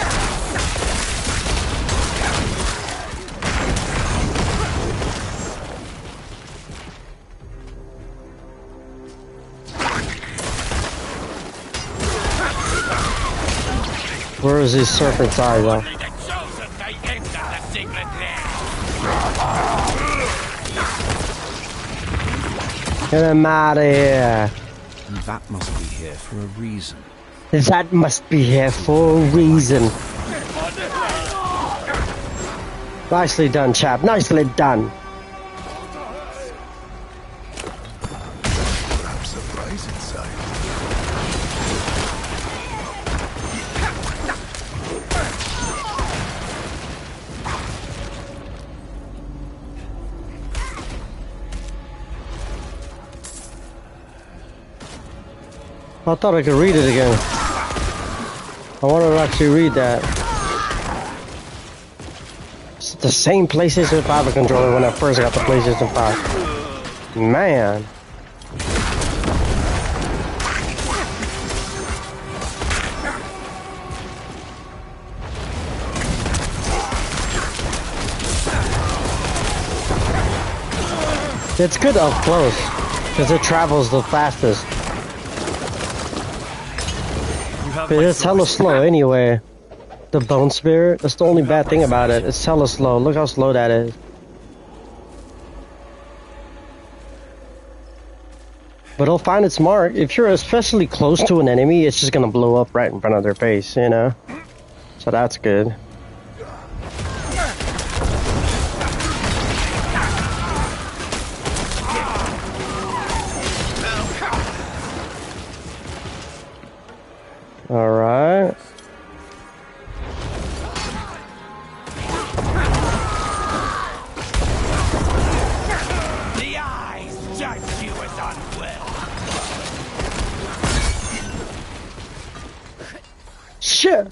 [SPEAKER 1] Where is his serpent's eye though? Get him out of here.
[SPEAKER 2] That must be here for a reason.
[SPEAKER 1] That must be here for a reason. Nicely done, chap. Nicely done.
[SPEAKER 5] Perhaps a prize inside.
[SPEAKER 1] I thought I could read it again. I wanted to actually read that. It's the same PlayStation 5 controller when I first got the PlayStation 5. Man. It's good up close, because it travels the fastest. It's hella slow anyway. The Bone Spirit, that's the only bad thing about it. It's hella slow. Look how slow that is. But it'll find its mark. If you're especially close to an enemy, it's just gonna blow up right in front of their face, you know? So that's good. Alright.
[SPEAKER 6] The eyes judge you as unwell.
[SPEAKER 1] Shit!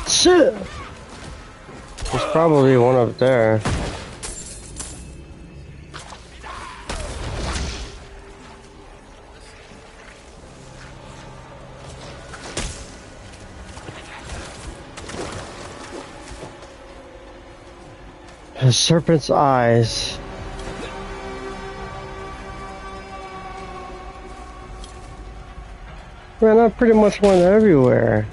[SPEAKER 1] Shit! There's probably one up there. The serpent's eyes. Man, I pretty much went everywhere.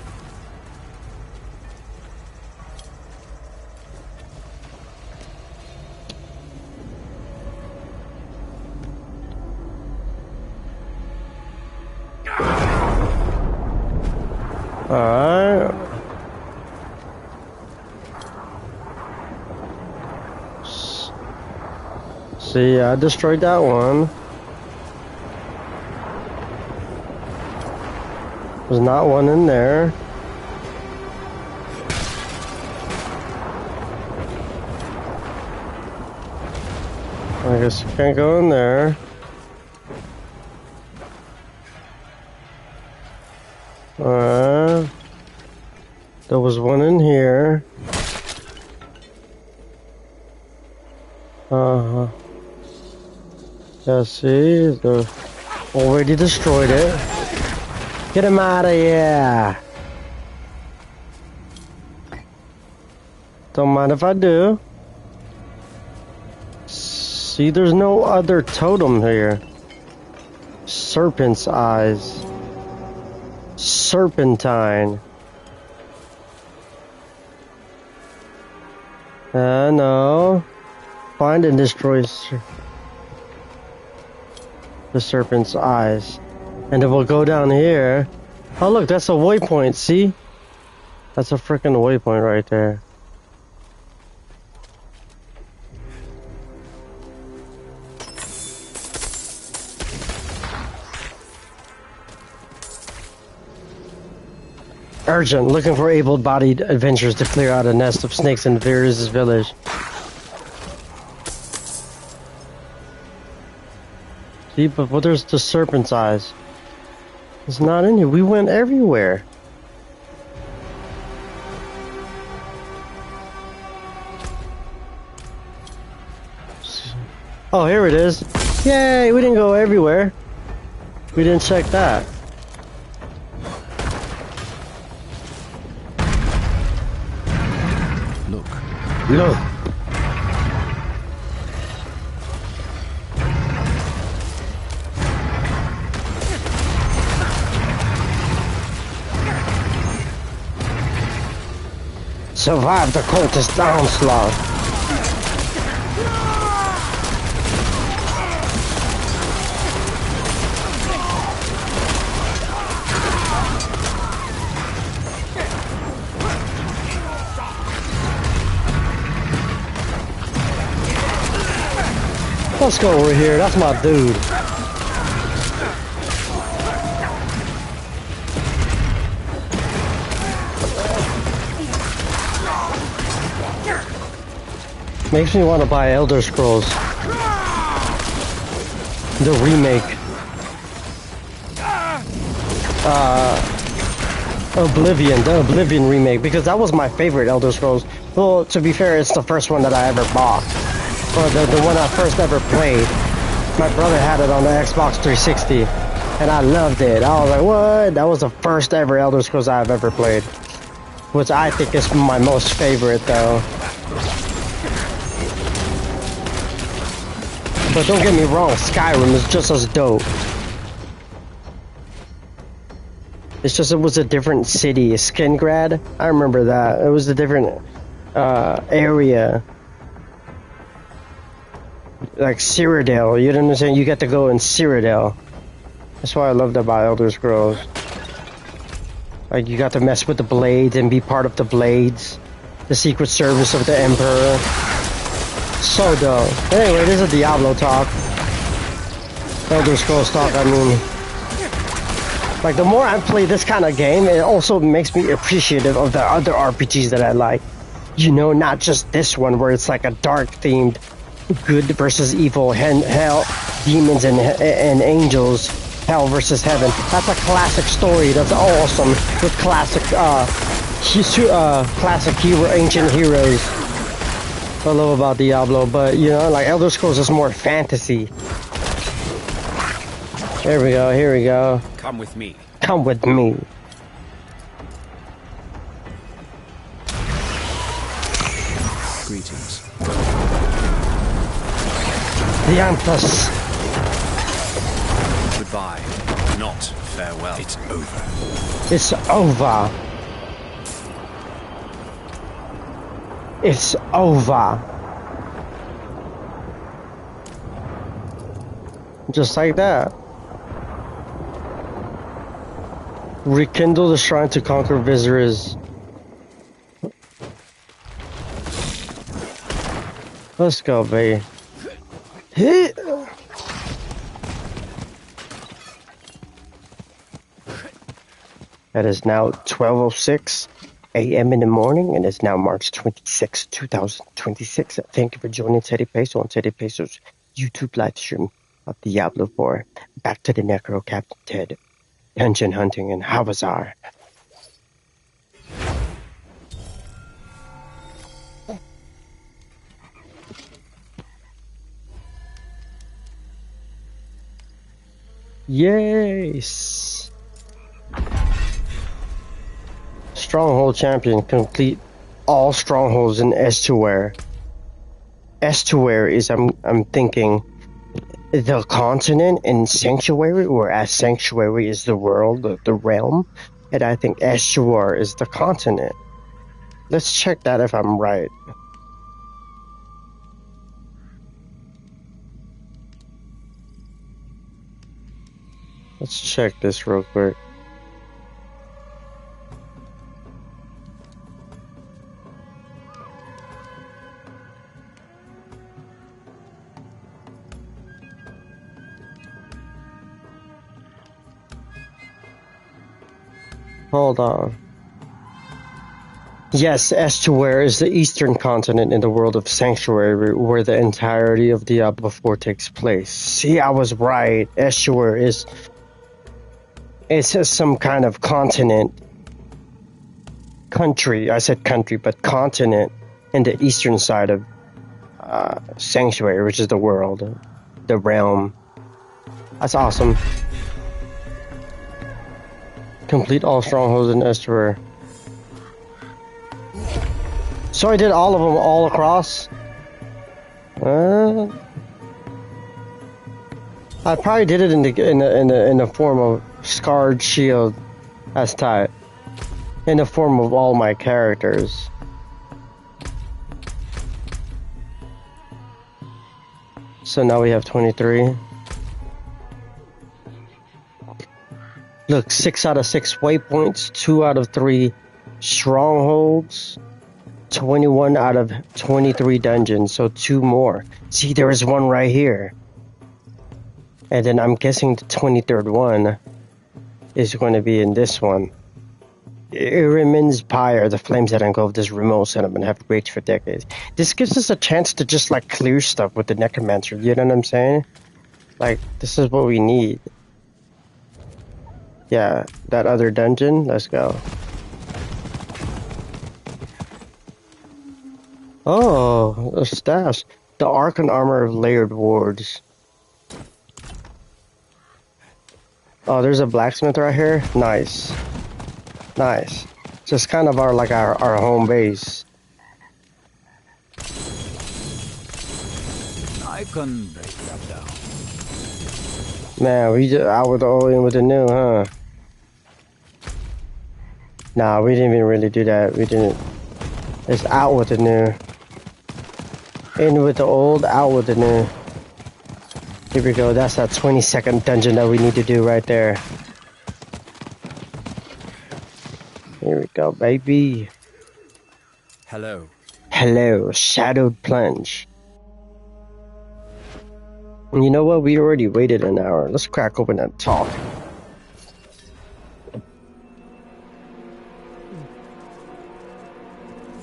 [SPEAKER 1] Alright. See, I destroyed that one. There's not one in there. I guess you can't go in there. Alright. There was one in here. Uh-huh. Yeah, see? They already destroyed it. Get him out of here! Don't mind if I do. See, there's no other totem here. Serpent's eyes. Serpentine. No. Find and destroy the serpent's eyes. And then we'll go down here. Oh look, that's a waypoint, see? That's a freaking waypoint right there. Urgent, looking for able-bodied adventurers to clear out a nest of snakes in Virus' village. See, but there's the serpent's eyes. It's not in here. We went everywhere. Oh, here it is. Yay, we didn't go everywhere. We didn't check that. Look. Survive the cultist onslaught. Let's go over here. That's my dude. Makes me want to buy Elder Scrolls. The remake. The Oblivion remake, because that was my favorite Elder Scrolls. Well, to be fair, it's the first one that I ever bought. Or the one I first ever played. My brother had it on the Xbox 360, and I loved it. I was like, what? That was the first ever Elder Scrolls I've ever played. Which I think is my most favorite, though. But don't get me wrong, Skyrim is just as dope. It's just it was a different city, Skingrad. I remember that. It was a different area. Like Cyrodiil, you know what I'm saying? You get to go in Cyrodiil. That's why I loved about Elder Scrolls. Like, you got to mess with the blades and be part of the blades. The Secret Service of the Emperor. So dope. Anyway, this is a Diablo talk. Elder Scrolls talk, I mean. Like, the more I play this kind of game, it also makes me appreciative of the other RPGs that I like. You know, not just this one where it's like a dark themed good versus evil, hell, demons and angels, hell versus heaven. That's a classic story. That's awesome with classic, classic hero, ancient heroes. I love about Diablo, but you know, like Elder Scrolls is more fantasy. Here we go. Here we go.
[SPEAKER 3] Come with me.
[SPEAKER 1] Come with me.
[SPEAKER 3] Greetings.
[SPEAKER 1] The Anthus.
[SPEAKER 3] Goodbye. Not farewell. It's over.
[SPEAKER 1] It's over. It's over. Just like that. Rekindle the shrine to conquer visitors. Let's go, baby. Hit. That is now 12:06 a.m. in the morning, and it's now March 26, 2026. Thank you for joining TeddyPESO on TeddyPESO's YouTube live stream of Diablo 4. Back to the Necro, Captainted, dungeon hunting, and Hawezar. Yes! Stronghold champion, complete all strongholds in Estuary. Estuary is, I'm thinking, the continent in Sanctuary, whereas Sanctuary is the world, the realm, and I think Estuary is the continent. Let's check that if I'm right. Let's check this real quick. Hold on. Yes, Estuary is the eastern continent in the world of Sanctuary, where the entirety of Diablo 4 takes place. See, I was right. Estuary is... It's some kind of continent. Country. I said country, but continent in the eastern side of Sanctuary, which is the world. The realm. That's awesome. Complete all strongholds in Estuary. So I did all of them all across. I probably did it in the form of Scarred Shield. That's tight. In the form of all my characters. So now we have 23. Look, 6 out of 6 waypoints, 2 out of 3 strongholds, 21 out of 23 dungeons, so 2 more. See, there is one right here. And then I'm guessing the 23rd one is going to be in this one. Irimin's Pyre, the flames that engulf this remote settlement have raged for decades. This gives us a chance to just like clear stuff with the Necromancer, you know what I'm saying? Like, this is what we need. Yeah, that other dungeon, let's go. Oh, the stash. The Archon armor of layered wards. Oh, there's a blacksmith right here. Nice. Nice. Just kind of our home base.
[SPEAKER 2] I can break that down.
[SPEAKER 1] Man, we just out with the old in with the new, huh? Nah, we didn't even really do that. We didn't. It's out with the new. In with the old, out with the new. Here we go. That's that 20-second dungeon that we need to do right there. Here we go, baby.
[SPEAKER 3] Hello.
[SPEAKER 1] Hello, Shadowed Plunge. You know what? We already waited an hour. Let's crack open and talk.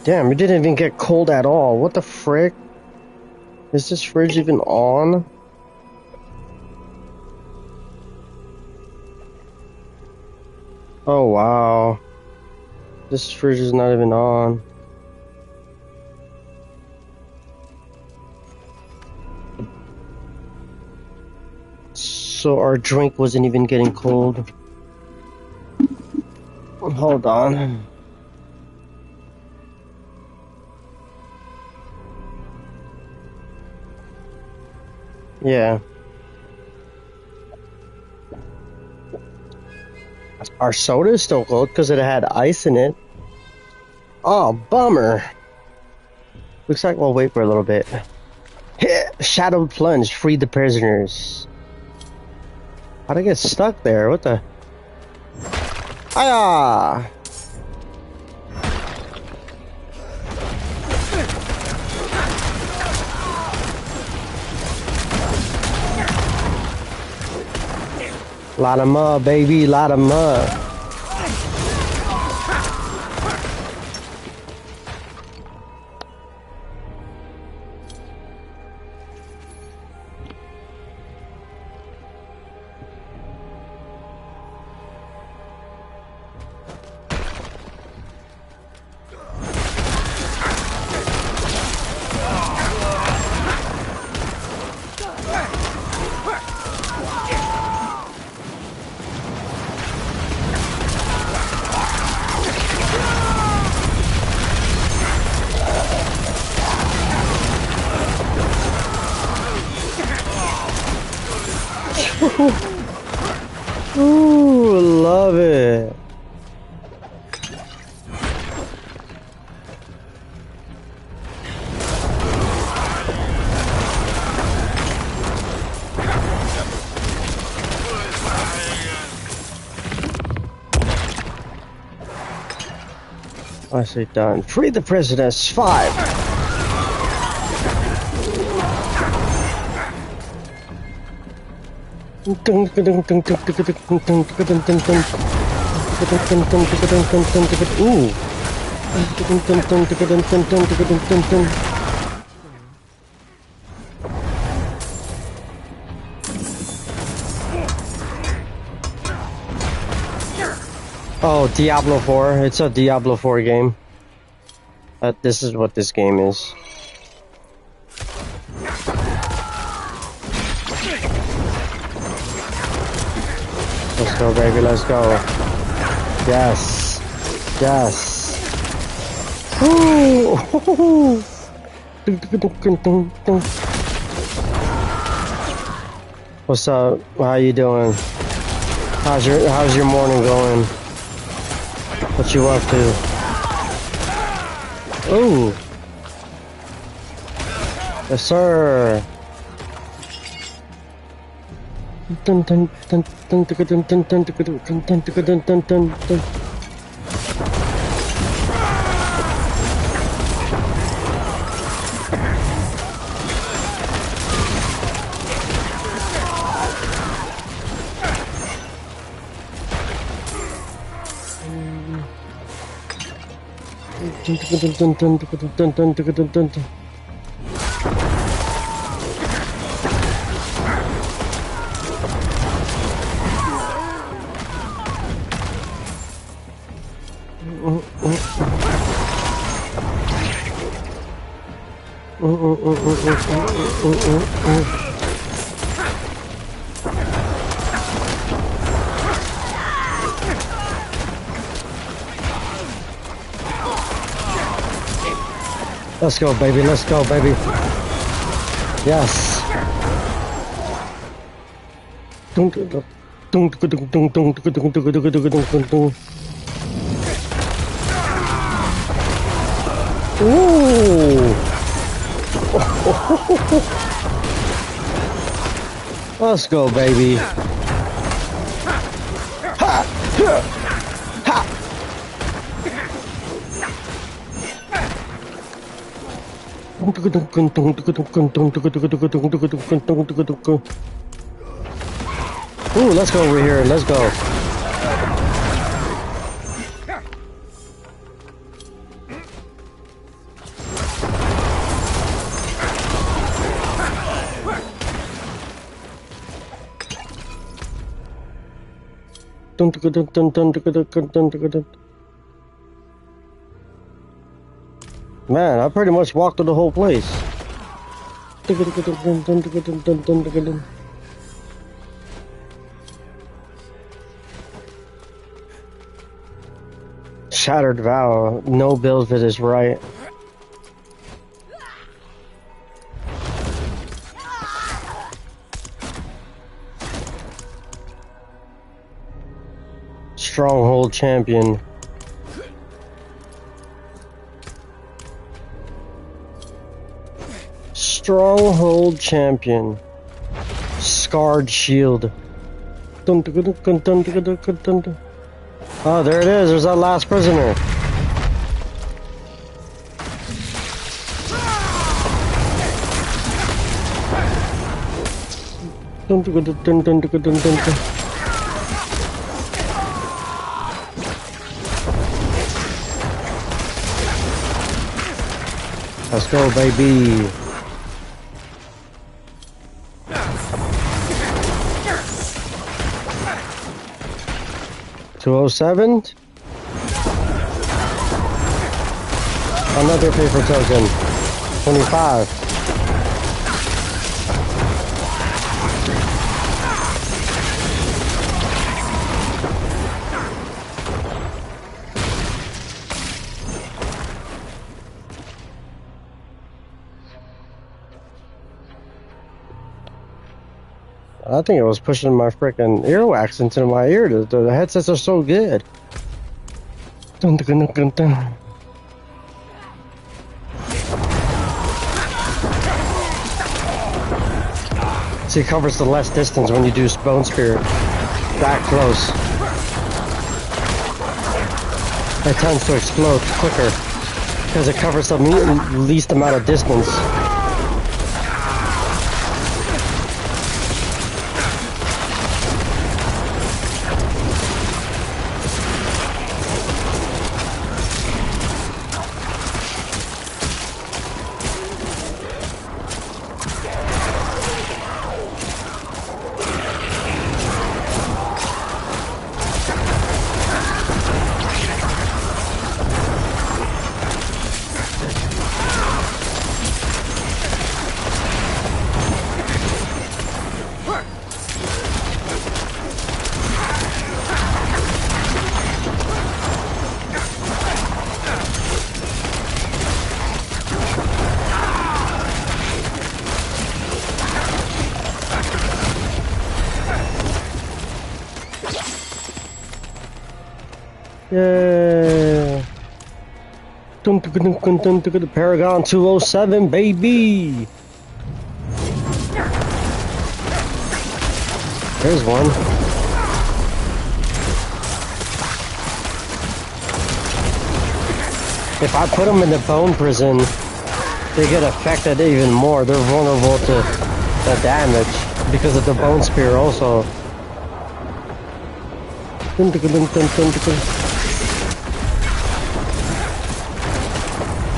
[SPEAKER 1] Damn, it didn't even get cold at all. What the frick? Is this fridge even on? Oh wow. This fridge is not even on. So our drink wasn't even getting cold. Hold on. Yeah. Our soda is still cold because it had ice in it. Oh, bummer. Looks like we'll wait for a little bit. Shadowed Plunge, free the prisoners. How'd I get stuck there? What the? Hiya! Lot of mud, baby, lot of mud. Ooh, love it. I say done. Free the prisoners. 5. Ooh. Oh, Diablo 4. It's a Diablo 4 game. This is what this game is. Let's go, baby, let's go. Yes. Yes. Ooh. What's up? How you doing? How's your morning going? What you up to? Ooh. Yes, sir. Dun dun dun dun dun dun dun dun dun dun dun dun dun. Let's go, baby. Let's go, baby. Yes. Ooh. Let's go, baby. Ha! Ha! Ooh, let's go over here. Let's go. Man, I pretty much walked through the whole place. Shattered Vow. No build fit is right. Stronghold Champion. Stronghold Champion. Scarred Shield. Oh, there it is. There's that last prisoner. Let's go, baby. $207. Another paper token. 25. I think it was pushing my freaking earwax into my ear. The headsets are so good. Dun, dun, dun, dun, dun. See, it covers the less distance when you do Bone Spear that close. It tends to explode quicker because it covers the least amount of distance. Yeah. Paragon 207, baby. There's one. If I put them in the bone prison, they get affected even more. They're vulnerable to the damage because of the bone spear also.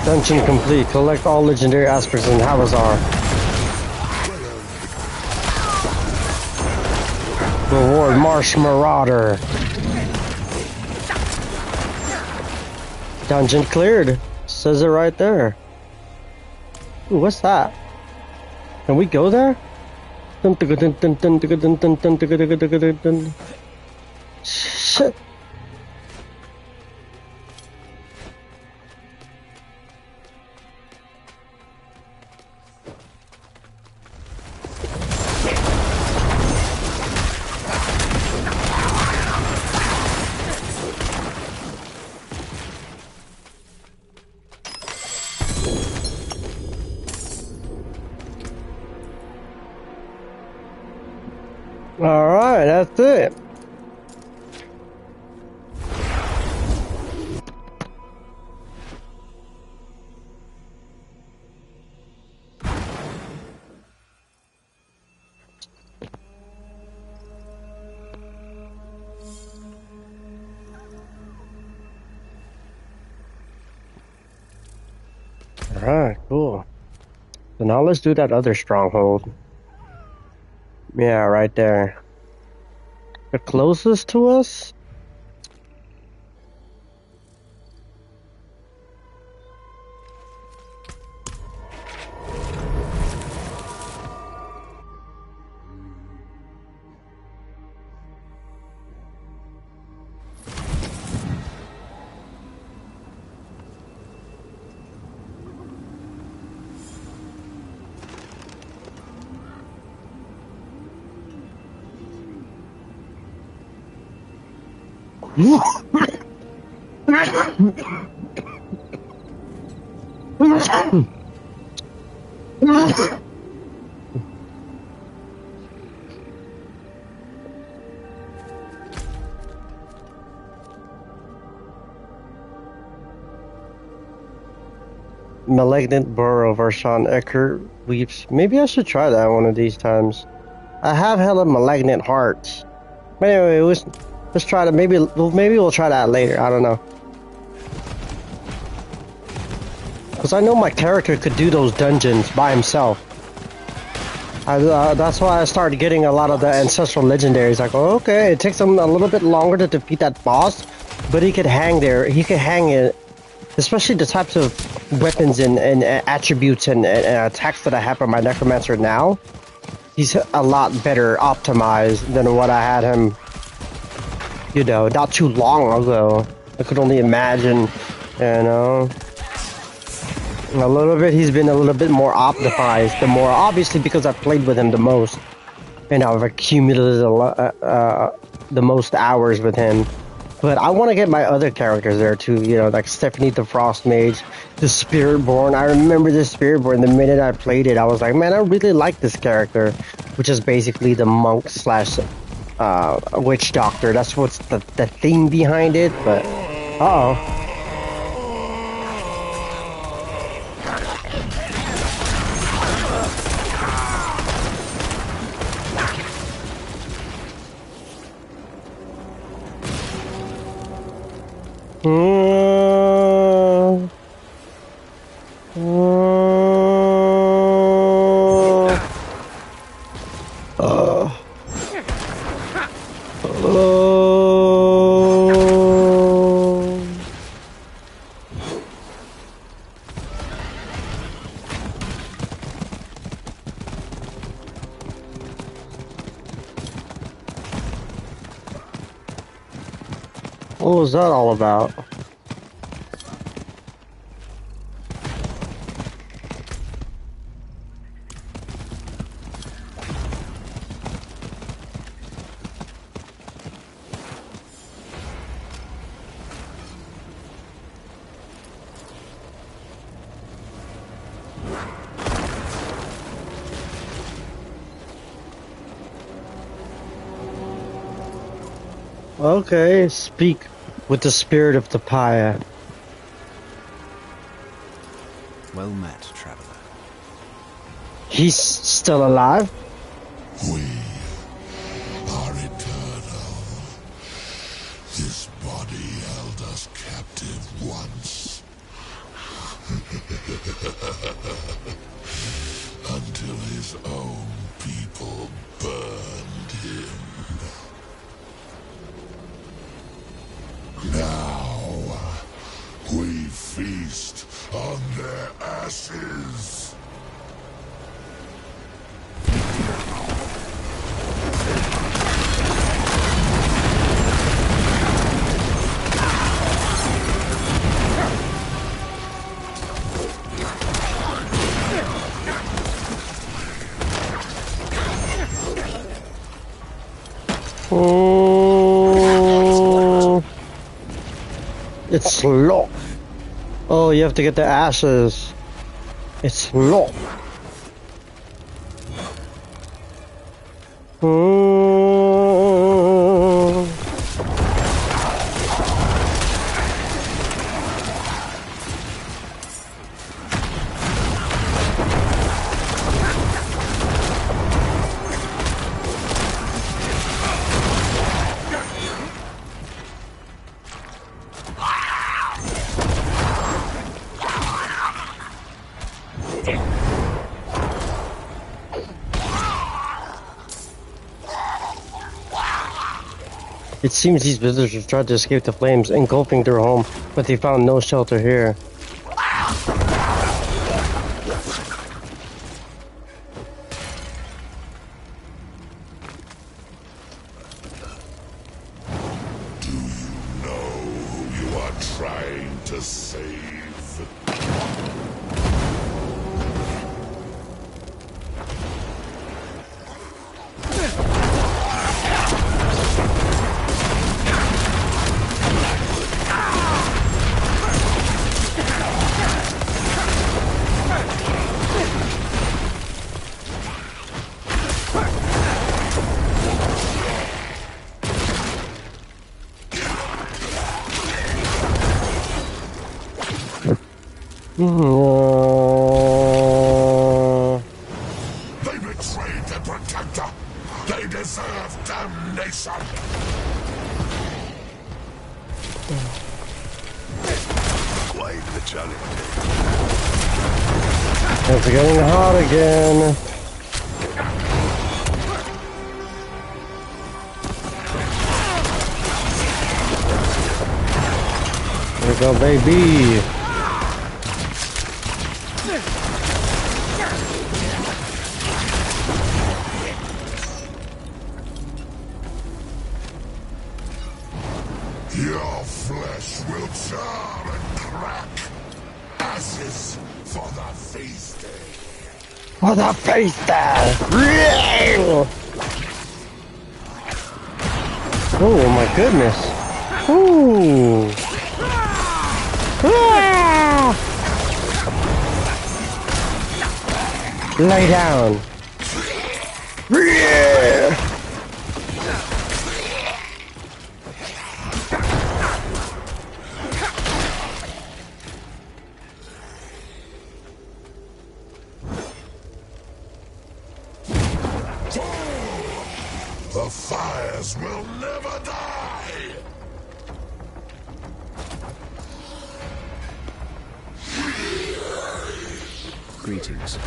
[SPEAKER 1] Dungeon complete. Collect all legendary aspects in Hawezar. Reward Marsh Marauder. Dungeon cleared. Says it right there. Ooh, what's that? Can we go there? Shit. Alright, that's it. Alright, cool. So now let's do that other stronghold. Yeah, right there. The closest to us? Malignant Burrow of Archon Ecker Weeps. Maybe I should try that one of these times. I have hella Malignant Hearts. But anyway, let's try that. Maybe we'll try that later. I don't know. Because I know my character could do those dungeons by himself. That's why I started getting a lot of the ancestral legendaries. Like, oh, okay, it takes him a little bit longer to defeat that boss, but he could hang there. He could hang it, especially the types of weapons and attributes and attacks that I have for my Necromancer now. He's a lot better optimized than what I had him, you know, not too long ago. I could only imagine, you know. A little bit, he's been a little bit more optimized, the more, obviously because I've played with him the most, and I've accumulated the most hours with him. But I want to get my other characters there too, you know, like Stephanie the Frost Mage, the Spiritborn. I remember the Spiritborn. The minute I played it, I was like, man, I really like this character, which is basically the monk slash witch doctor. That's what's the theme behind it. But uh-oh. What was that all about? Okay, speak with the spirit of the pyre.
[SPEAKER 3] Well met, traveler.
[SPEAKER 1] He's still alive?
[SPEAKER 5] We are eternal. This body held us captive once. Until his own people burned him. Now, we feast on their ashes.
[SPEAKER 1] It's locked. Oh, you have to get the ashes. It's locked. It seems these visitors tried to escape the flames engulfing their home, but they found no shelter here.
[SPEAKER 5] Do you know who you are trying to save? betrayed the Protector. They deserve damnation.
[SPEAKER 7] Quite the challenge.
[SPEAKER 1] It's getting hot again. Here we go, baby.
[SPEAKER 5] Your flesh will char and crack. Ashes for the feasting.
[SPEAKER 1] For the face there. Oh my goodness. Ooh. Ah! Lay down.
[SPEAKER 5] The fires will never die.
[SPEAKER 3] Greetings.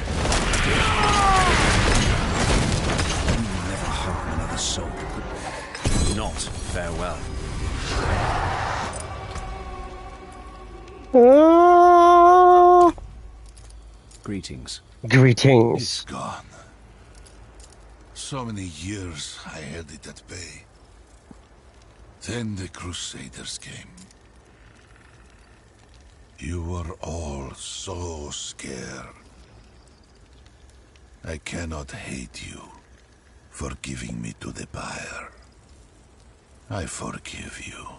[SPEAKER 3] You will never harm another soul. Not farewell. Greetings.
[SPEAKER 1] Greetings.
[SPEAKER 5] It's gone. So many years I held it at bay. Then the Crusaders came. You were all so scared. I cannot hate you for giving me to the pyre. I forgive you.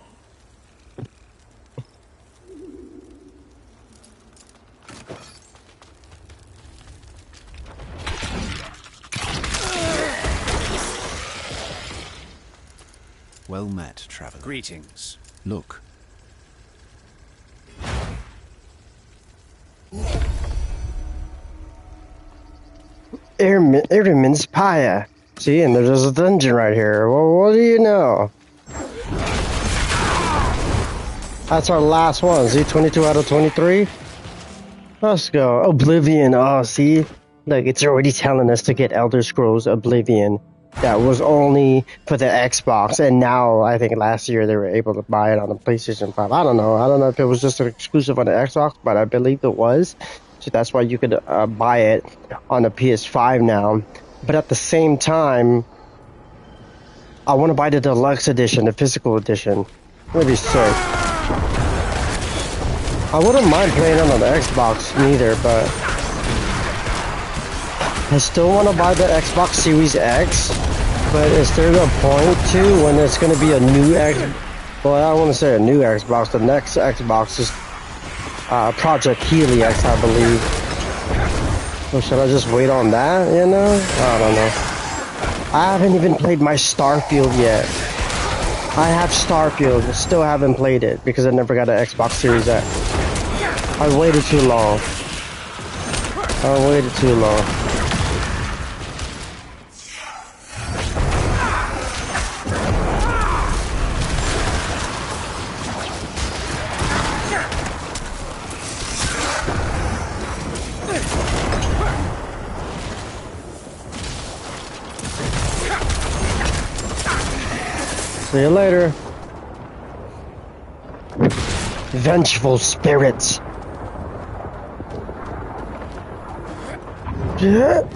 [SPEAKER 3] Well met, traveler.
[SPEAKER 2] Greetings.
[SPEAKER 3] Look.
[SPEAKER 1] Airman's Pyre. See, and there's a dungeon right here. Well, what do you know? That's our last one. See, 22 out of 23. Let's go. Oblivion. Oh, see? Look, it's already telling us to get Elder Scrolls Oblivion. That was only for the Xbox, and now I think last year they were able to buy it on the PlayStation 5. I don't know if it was just an exclusive on the Xbox, but I believe it was. So that's why you could buy it on the PS5 now. But at the same time, I want to buy the deluxe edition, the physical edition. That'd be sick. I wouldn't mind playing it on the Xbox neither, but I still want to buy the Xbox Series X. But is there a point to when it's going to be a new well, I don't want to say a new Xbox. The next Xbox is Project Helix, I believe. Or should I just wait on that, you know? I don't know. I haven't even played my Starfield yet. I have Starfield, still haven't played it because I never got an Xbox Series X. I waited too long. I waited too long. See you later. Vengeful spirits. Yeah.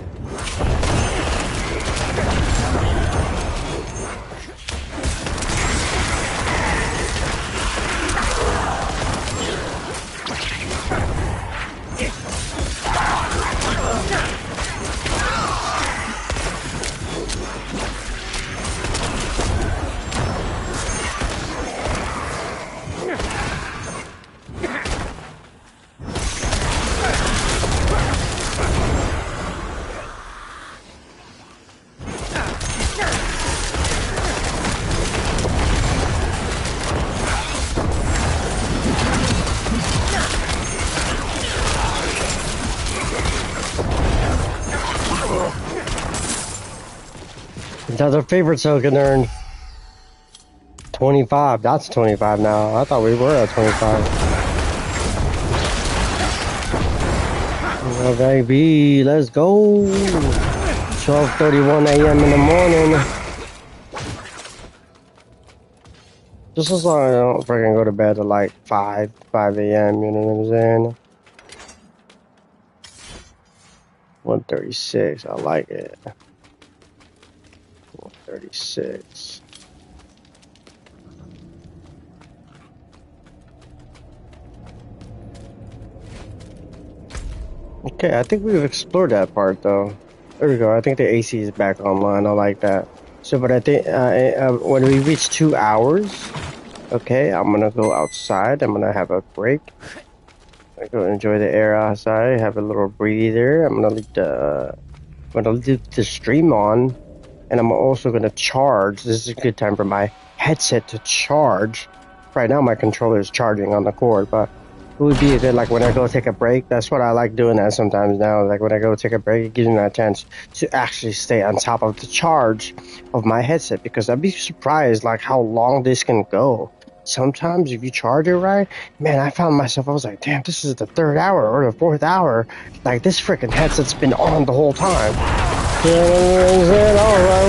[SPEAKER 1] Another favorite token earned 25. That's 25 now. I thought we were at 25. Oh, baby, let's go. 12:31 a.m. in the morning. Just as long as I don't freaking go to bed at like 5 a.m., you know what I'm saying? 136, I like it. 136. Okay, I think we've explored that part though. There we go. I think the AC is back online. I like that. So, but I think when we reach 2 hours, okay, I'm gonna go outside. I'm gonna have a break. I go enjoy the air outside. Have a little breather. I'm gonna leave the stream on, and I'm also gonna charge. This is a good time for my headset to charge. Right now, my controller is charging on the cord, but it would be good, like when I go take a break. That's what I like doing that sometimes now. Like when I go take a break, it gives me a chance to actually stay on top of the charge of my headset, because I'd be surprised like how long this can go. Sometimes if you charge it right, man, I found myself, I was like, damn, this is the 3rd hour or the 4th hour. Like this freaking headset's been on the whole time. You know what I'm saying? I was like,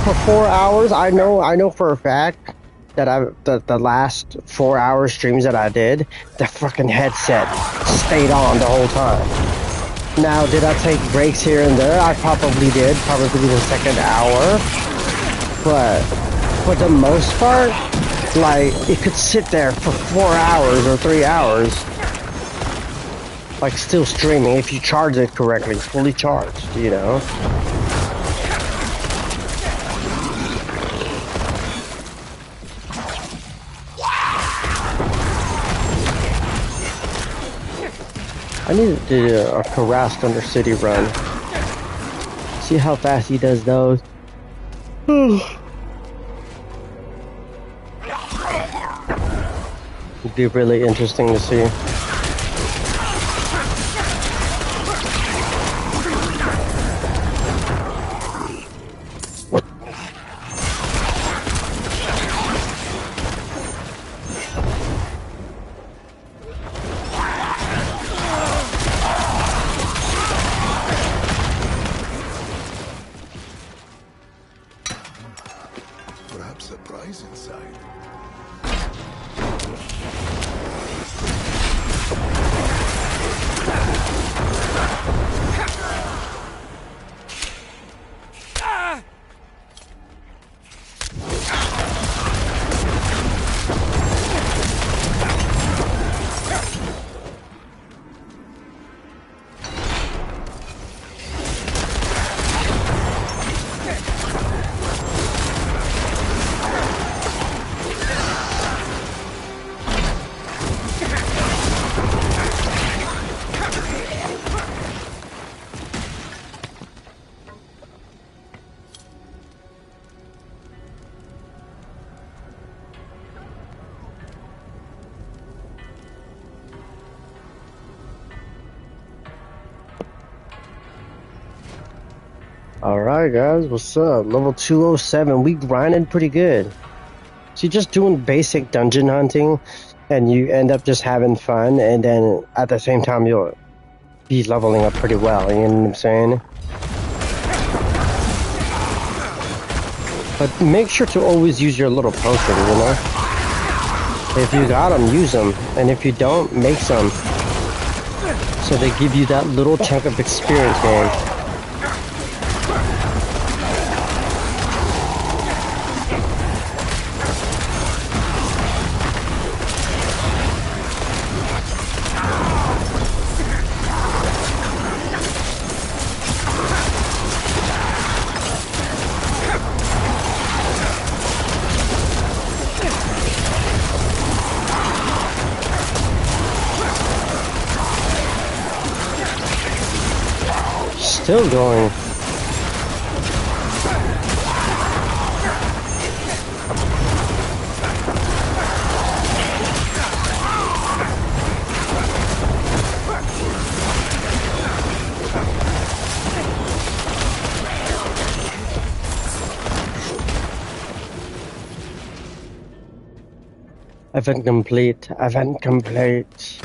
[SPEAKER 1] what? For 4 hours? I know for a fact that the last 4 hour streams that I did, the freaking headset stayed on the whole time. Now, did I take breaks here and there? I probably did, probably the 2nd hour. But for the most part, like, it could sit there for 4 hours or 3 hours. Like, still streaming if you charge it correctly, fully charged, you know? I need to do a harassed under city run. See how fast he does those. It'd be really interesting to see.
[SPEAKER 7] Perhaps a prize inside.
[SPEAKER 1] Alright guys, what's up? Level 207, we grinding pretty good. So you're just doing basic dungeon hunting, and you end up just having fun, and then at the same time you'll be leveling up pretty well, you know what I'm saying? But make sure to always use your little potion, you know? If you got them, use them, and if you don't, make some. So they give you that little chunk of experience gain. Still going. Event complete. Event complete.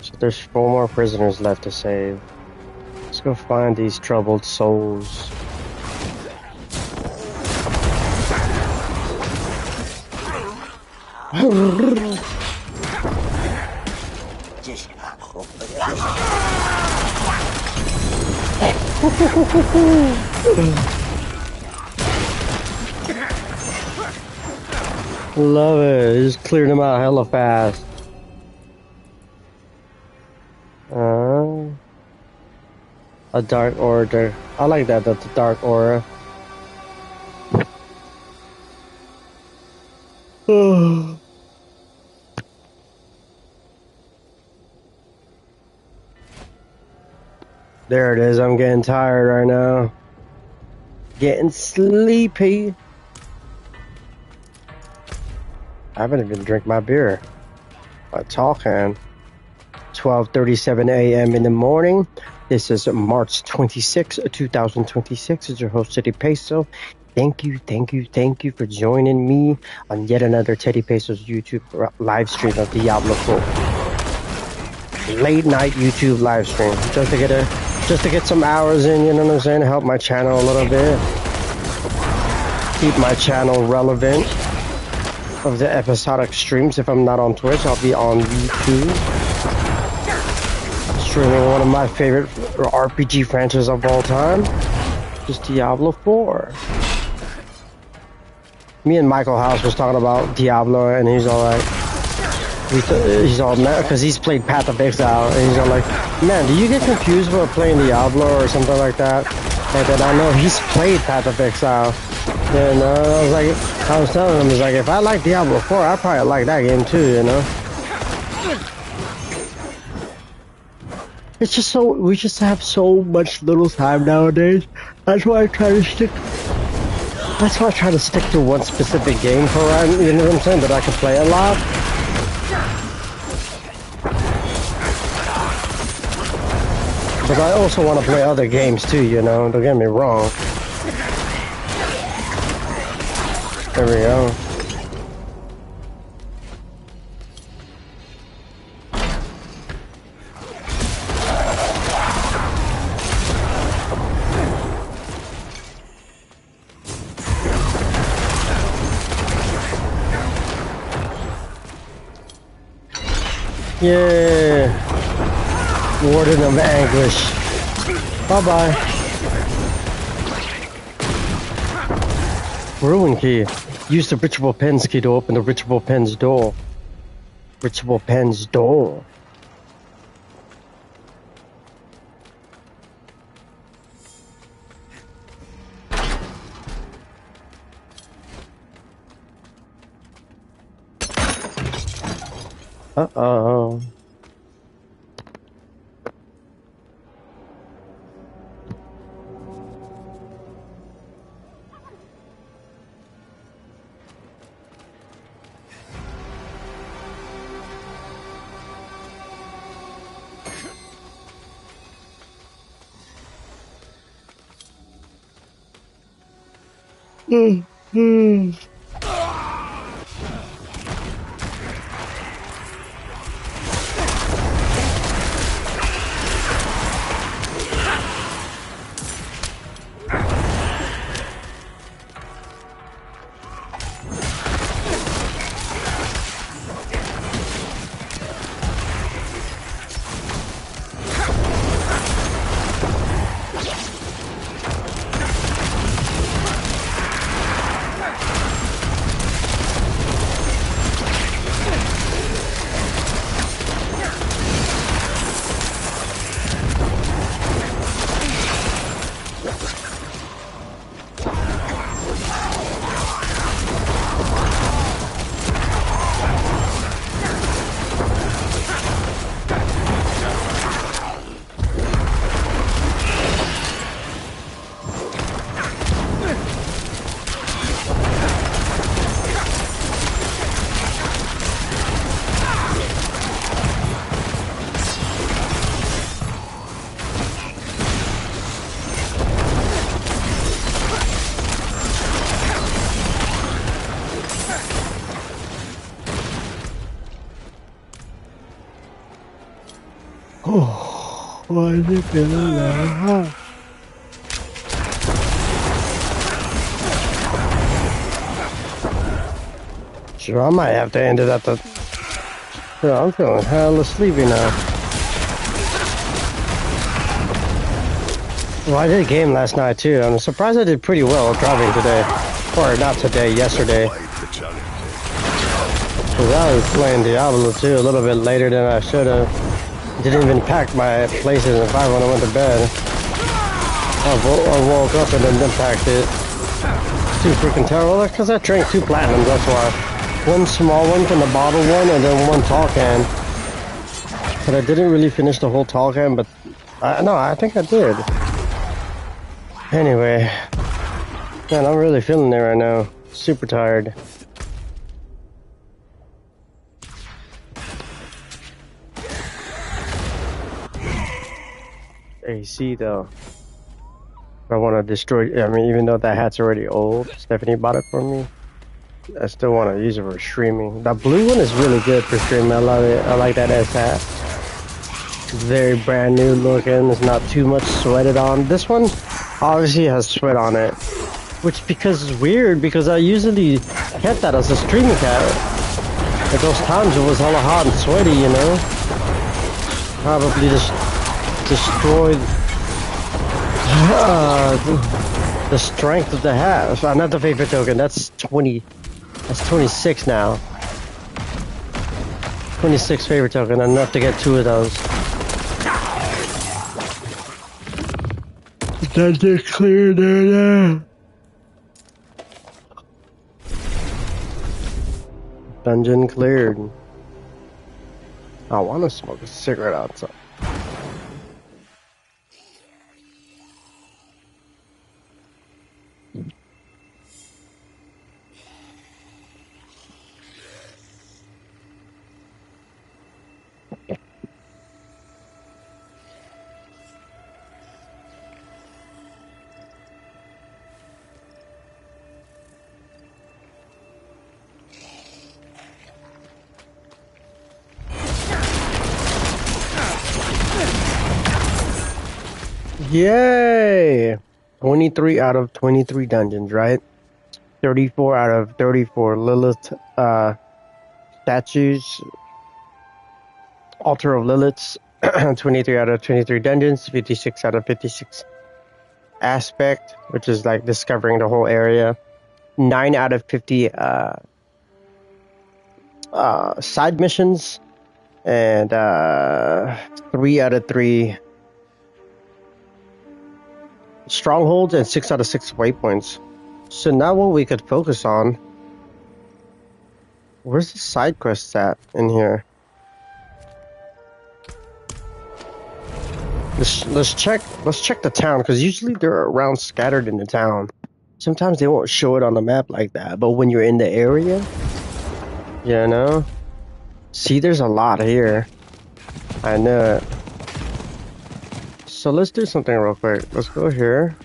[SPEAKER 1] So there's 4 more prisoners left to save. Let's go find these troubled souls. Love it. Just cleared them out hella fast. A dark order. I like that. That's a dark aura. There it is. I'm getting tired right now. Getting sleepy. I haven't even drank my beer. A tall can. 12:37 a.m. in the morning. This is March 26, 2026. It's your host, TeddyPESO. Thank you for joining me on yet another TeddyPESO's YouTube live stream of Diablo 4. Late night YouTube live stream. Just to get some hours in, you know what I'm saying? Help my channel a little bit. Keep my channel relevant. Of the episodic streams. If I'm not on Twitch, I'll be on YouTube. Streaming one of my favorite RPG franchises of all time. Just Diablo 4. Me and Michael House was talking about Diablo, and he's all like, he's all mad because he's played Path of Exile, and he's all like, man, do you get confused about playing Diablo or something like that? And then I know he's played Path of Exile. Then I was telling him, he's like, if I like Diablo 4, I probably like that game too, you know? It's just so, we just have so much little time nowadays. That's why I try to stick to one specific game for, you know what I'm saying, that I can play a lot. But I also want to play other games too, you know, don't get me wrong. There we go. Yeah. Warden of Anguish. Bye-bye. Ruin key. Use the Ritual Pens key to open the Ritual Pens door. Ritual Pens door. Uh-oh. Why is it feeling that hot? Sure, I might have to end it at the... Yeah, I'm feeling hella sleepy now. Well, I did a game last night too. I'm surprised I did pretty well driving today. Or not today, yesterday. Because I was playing Diablo too a little bit later than I should have. Didn't even pack my PlayStation 5 when I went to bed. I woke up and then packed it. Too freaking terrible. Because I drank 2 platinums, that's why. One small one from the bottle one, and then 1 tall can. But I didn't really finish the whole tall can, but... no, I think I did. Anyway. Man, I'm really feeling it right now. Super tired. AC though. I want to destroy... I mean, even though that hat's already old, Stephanie bought it for me. I still want to use it for streaming. The blue one is really good for streaming. I love it. I like that S hat. It's very brand new looking. It's not too much sweated on. This one obviously has sweat on it, which because it's weird because I usually kept that as a streaming hat. At those times it was hella hot and sweaty, you know. Probably just destroyed the strength of the hat. So not the favorite token. That's 20. That's 26 now. 26 favorite token. Enough to get 2 of those. Dungeon cleared there. Dungeon cleared. I want to smoke a cigarette outside. Yay! 23 out of 23 dungeons, right? 34 out of 34 Lilith statues. Altar of Liliths. 23 out of 23 dungeons. 56 out of 56 aspect, which is like discovering the whole area. 9 out of 50 side missions. And 3 out of 3 strongholds and 6 out of 6 waypoints. So now what we could focus on... Where's the side quests at in here? Let's check the town, because usually they're around scattered in the town. Sometimes they won't show it on the map like that, but when you're in the area, you know? See, there's a lot here. I know it. So let's do something real quick. Let's go here.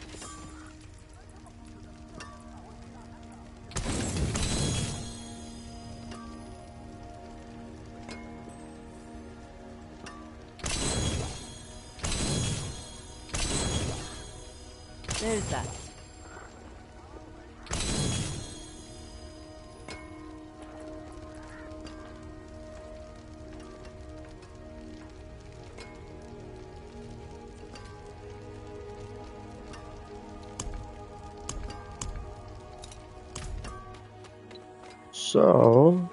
[SPEAKER 8] There's that.
[SPEAKER 1] So...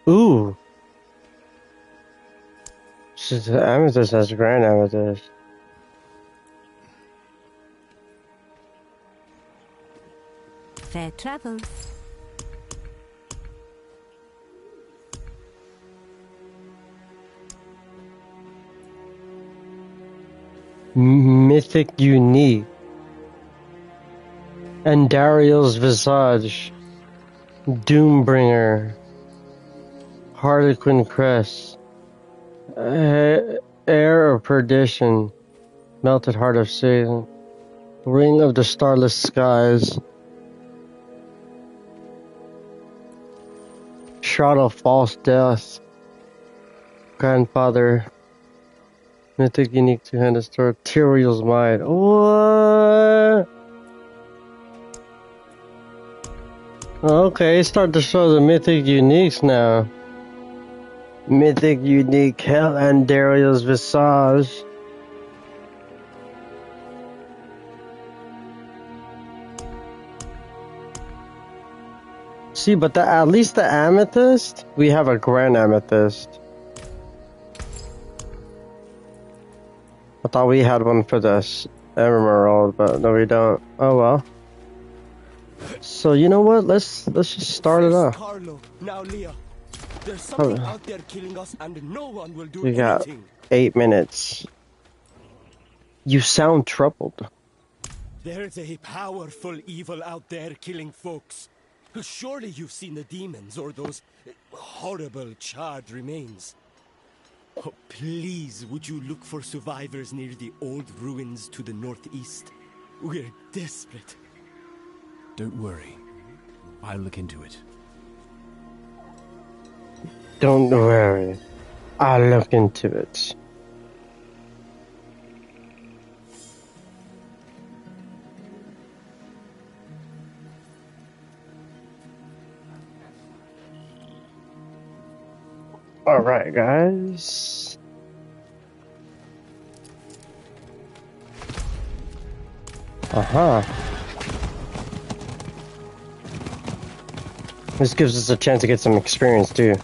[SPEAKER 1] Ooh! Amethyst has grand amethyst.
[SPEAKER 8] Fair travels.
[SPEAKER 1] Mythic Unique. Andariel's Visage. Doombringer. Harlequin Crest. Heir of Perdition. Melted Heart of Satan. Ring of the Starless Skies. Shroud of False Death. Grandfather. Mythic unique two-handed sword. Tyrael's Might. What? Okay, start to show the mythic uniques now. Mythic unique Hell and Dariel's Visage. See, but at least the amethyst, we have a grand amethyst. I thought we had one for this emerald, but no, we don't. Oh well. So you know what? Let's just start it off.
[SPEAKER 9] Carlo, now Leah. There's something out there killing us, and no one will do
[SPEAKER 1] We got
[SPEAKER 9] anything.
[SPEAKER 1] 8 minutes. You sound troubled.
[SPEAKER 9] There's a powerful evil out there killing folks. Surely you've seen the demons or those horrible charred remains. Oh, please, would you look for survivors near the old ruins to the northeast? We're desperate.
[SPEAKER 3] Don't worry. I'll look into it.
[SPEAKER 1] Don't worry. I'll look into it. Alright, guys. This gives us a chance to get some experience, too.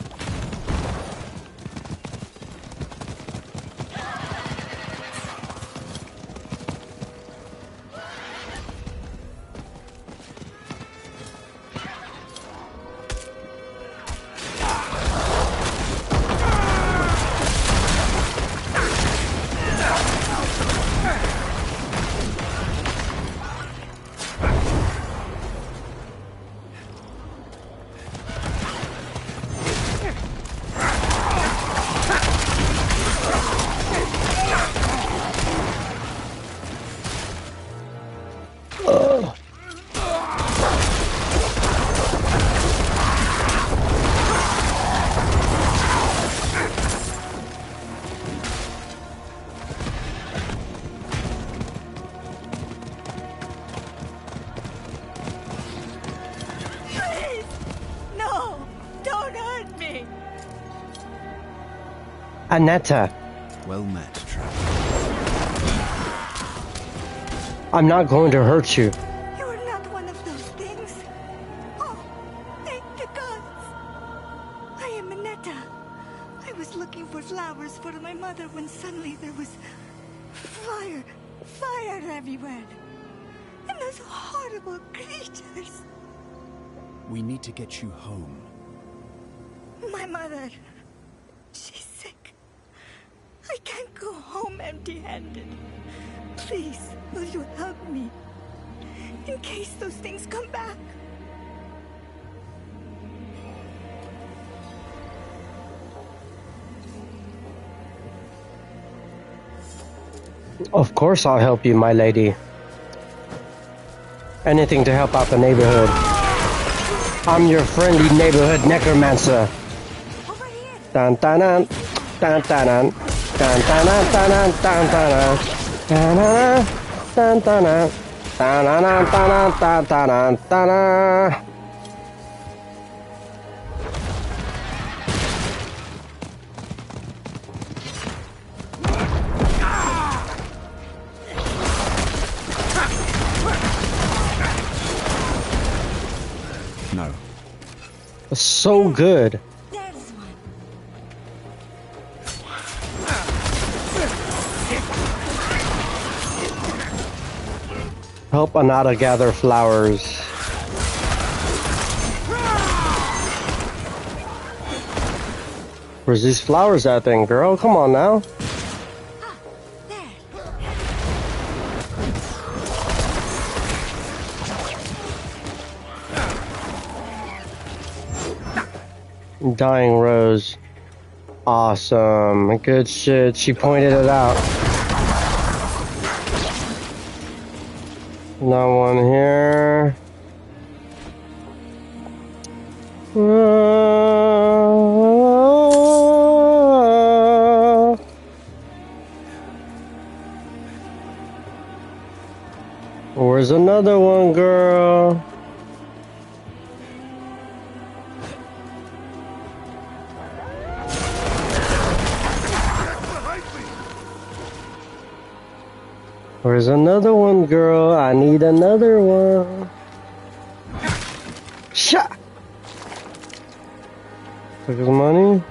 [SPEAKER 1] Aneta.
[SPEAKER 3] Well met, traveler.
[SPEAKER 1] I'm not going to hurt you.
[SPEAKER 4] You are not one of those things. Oh, thank the gods. I am Aneta. I was looking for flowers for my mother when suddenly there was fire everywhere. And those horrible creatures.
[SPEAKER 3] We need to get you home.
[SPEAKER 4] My mother, she's sick. I can't go home empty-handed. Please, will you help me? In case those things come back.
[SPEAKER 1] Of course I'll help you, my lady. Anything to help out the neighborhood. I'm your friendly neighborhood necromancer. Dun dun dun dun dun dun dun dun dun dun dun dun dun dun dun dun dun dun.
[SPEAKER 3] No.
[SPEAKER 1] So good. Help Aneta gather flowers. Where's these flowers at then, girl? Come on now. Dying Rose. Awesome. Good shit. She pointed it out. No one here. Where's another one, girl? Where's another one, girl? I need another one. Shot! Took his money.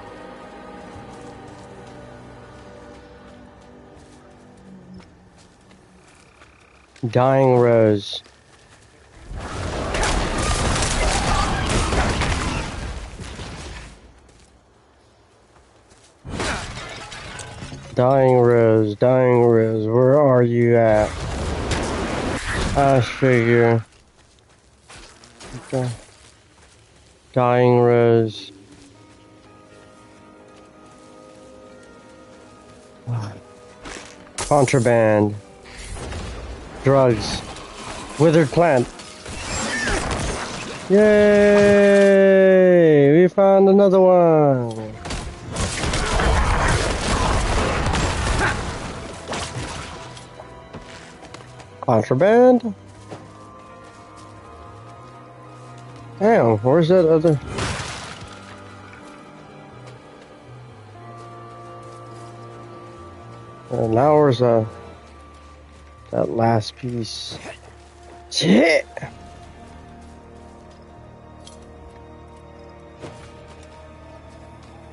[SPEAKER 1] Dying Rose. Dying Rose, Dying Rose, where are you at? Ash figure. Okay. Dying Rose. Contraband. Drugs. Withered plant. Yay! We found another one. Contraband? Damn, where's that other? Now where's that last piece? Shit!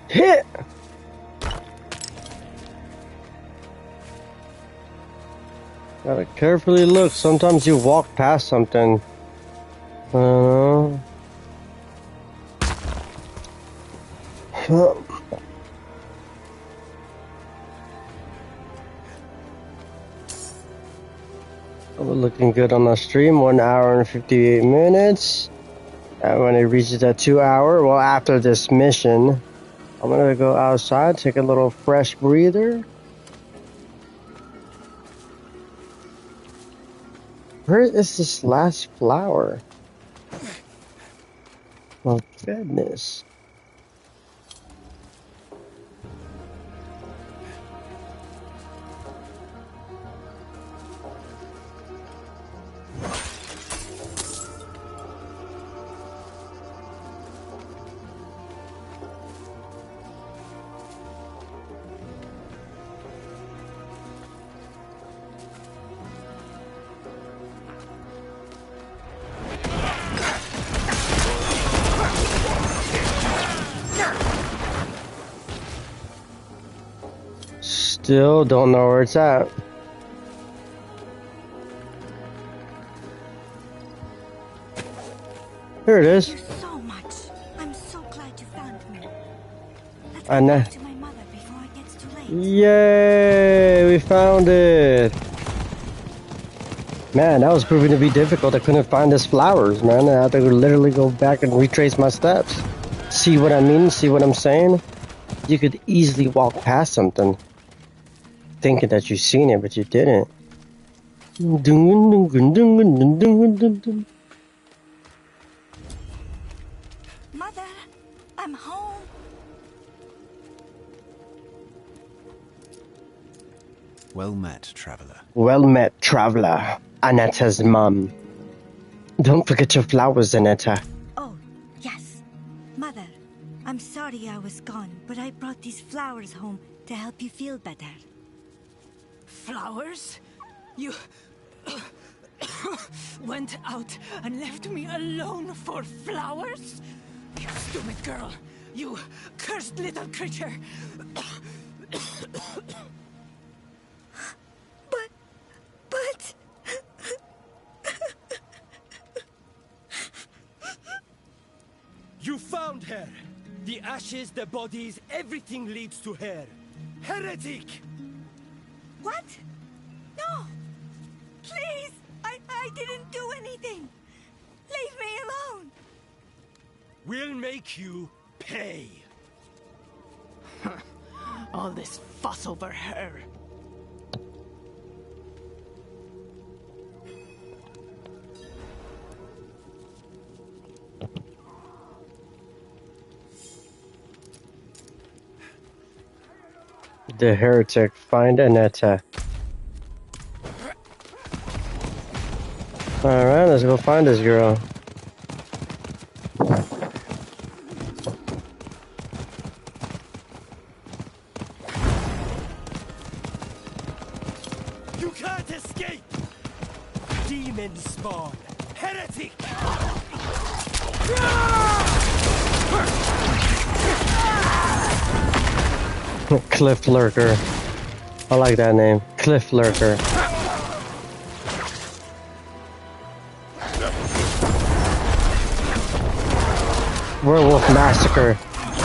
[SPEAKER 1] Hit! Gotta carefully look. Sometimes you walk past something. I don't know. We're looking good on the stream. 1 hour and 58 minutes. And when it reaches that 2 hour, well, after this mission, I'm gonna go outside, take a little fresh breather. Where is this last flower? My goodness. Still don't know where it's at. Here it is.
[SPEAKER 10] Thank you so much. I'm so glad you found me. Let's
[SPEAKER 1] I
[SPEAKER 10] go
[SPEAKER 1] know.
[SPEAKER 10] back to my mother before it gets too late.
[SPEAKER 1] Yay! We found it. Man, that was proving to be difficult. I couldn't find his flowers, man. I had to literally go back and retrace my steps. See what I mean? See what I'm saying? You could easily walk past something, thinking that you've seen it, but you didn't.
[SPEAKER 10] Mother, I'm home.
[SPEAKER 3] Well met, traveler.
[SPEAKER 1] Well met, traveler. Aneta's mum. Don't forget your flowers, Aneta.
[SPEAKER 10] Oh, yes. Mother, I'm sorry I was gone, but I brought these flowers home to help you feel better.
[SPEAKER 4] Flowers? You went out and left me alone for flowers? You stupid girl! You cursed little creature!
[SPEAKER 10] But...
[SPEAKER 9] You found her! The ashes, the bodies, everything leads to her. Heretic!
[SPEAKER 10] What? No! Please! I didn't do anything! Leave me alone!
[SPEAKER 9] We'll make you pay.
[SPEAKER 4] All this fuss over her.
[SPEAKER 1] the Heretic. Find Aneta. Alright, let's go find this girl.
[SPEAKER 9] You can't escape! Demon spawn! Heretic!
[SPEAKER 1] Cliff Lurker. I like that name. Cliff Lurker. Werewolf Massacre.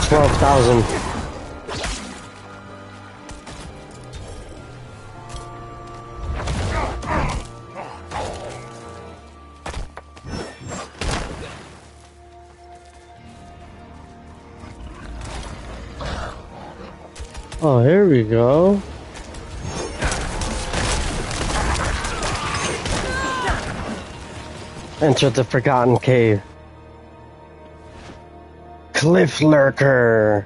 [SPEAKER 1] 12,000. Oh, here we go. Enter the Forgotten Cave. Cliff Lurker.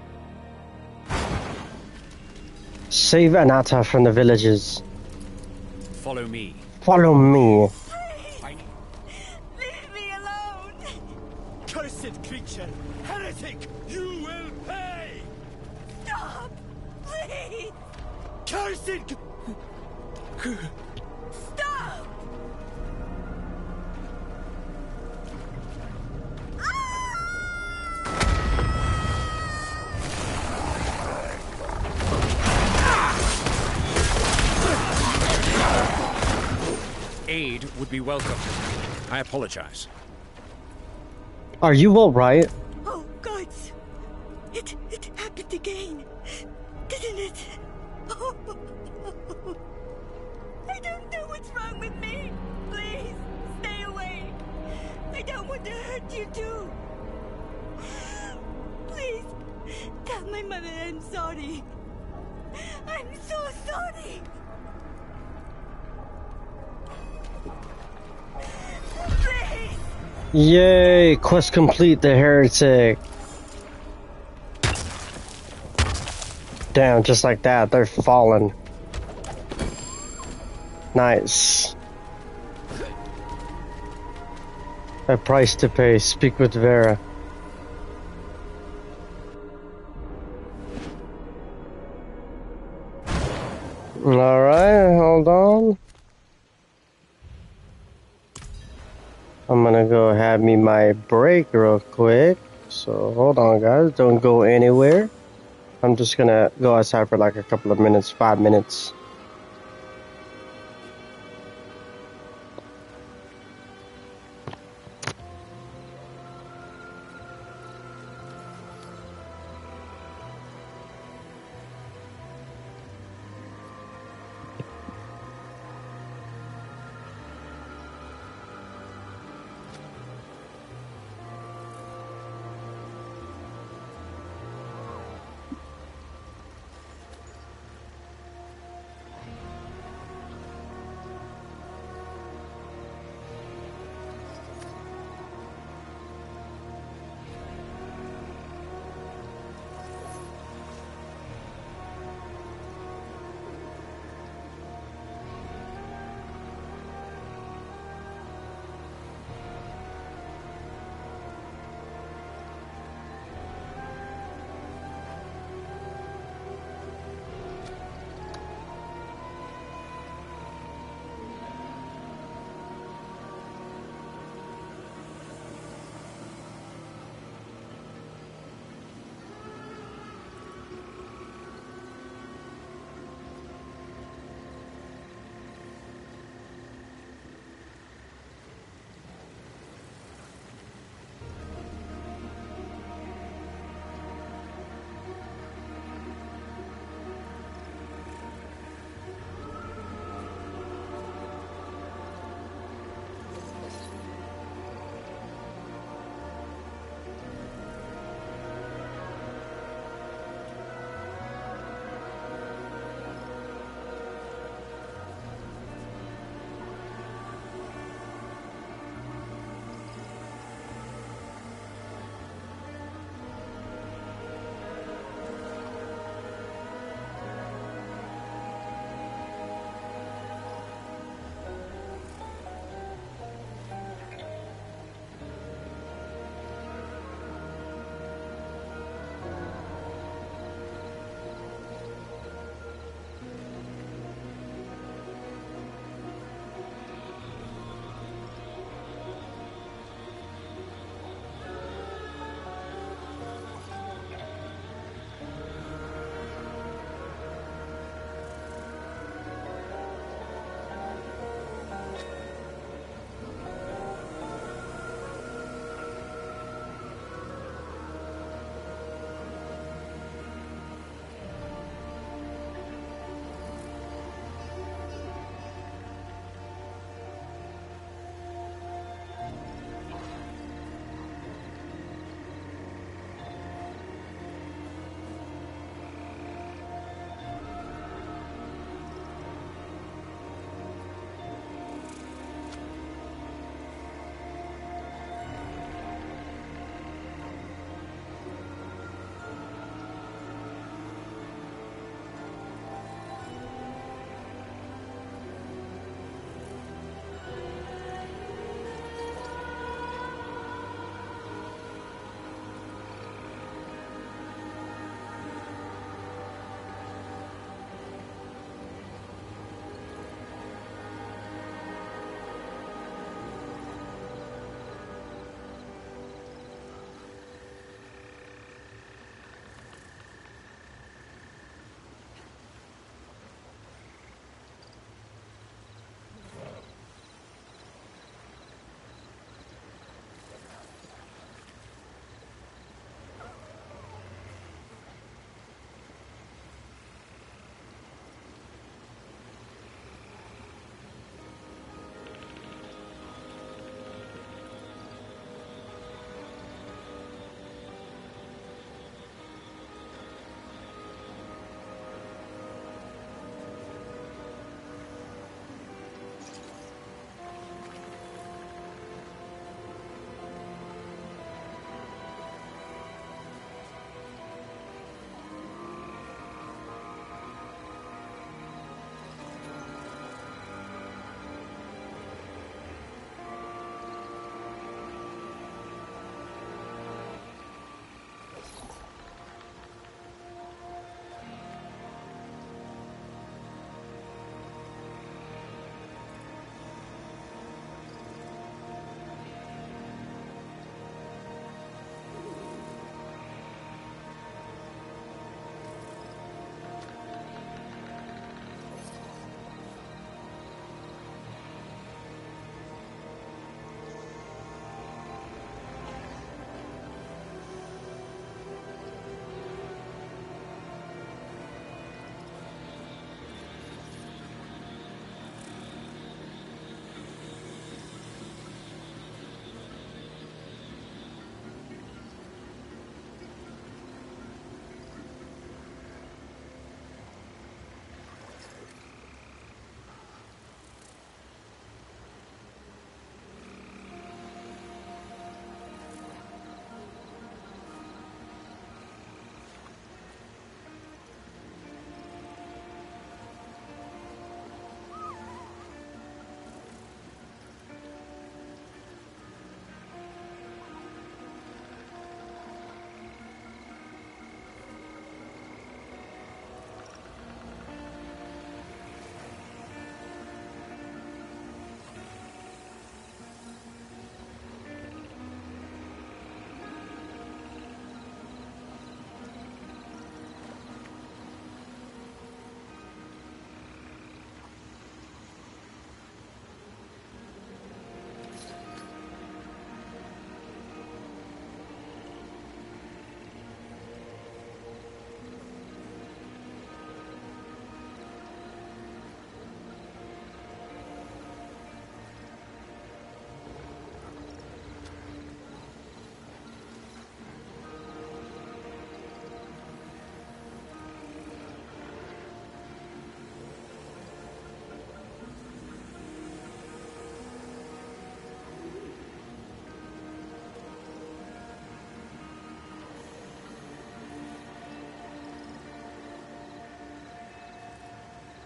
[SPEAKER 1] Save Aneta from the villages.
[SPEAKER 3] Follow me.
[SPEAKER 1] Follow me.
[SPEAKER 10] Leave me alone!
[SPEAKER 9] Cursed creature! Heretic! You will pay!
[SPEAKER 10] Stop! Please!
[SPEAKER 9] Cursed!
[SPEAKER 10] Stop!
[SPEAKER 3] Aid would be welcome. I apologize.
[SPEAKER 1] Are you alright?
[SPEAKER 10] Oh, gods! It happened again, didn't it? Oh, I don't know what's wrong with me. Please, stay away. I don't want to hurt you too. Please, tell my mother I'm sorry. I'm so sorry. Please.
[SPEAKER 1] Yay! Quest complete, the Heretic. Damn, just like that, they're falling. Nice. A price to pay. Speak with Vera. Alright, hold on. I'm gonna go have me my break real quick. So hold on, guys. Don't go anywhere. I'm just gonna go outside for like a couple of minutes, 5 minutes.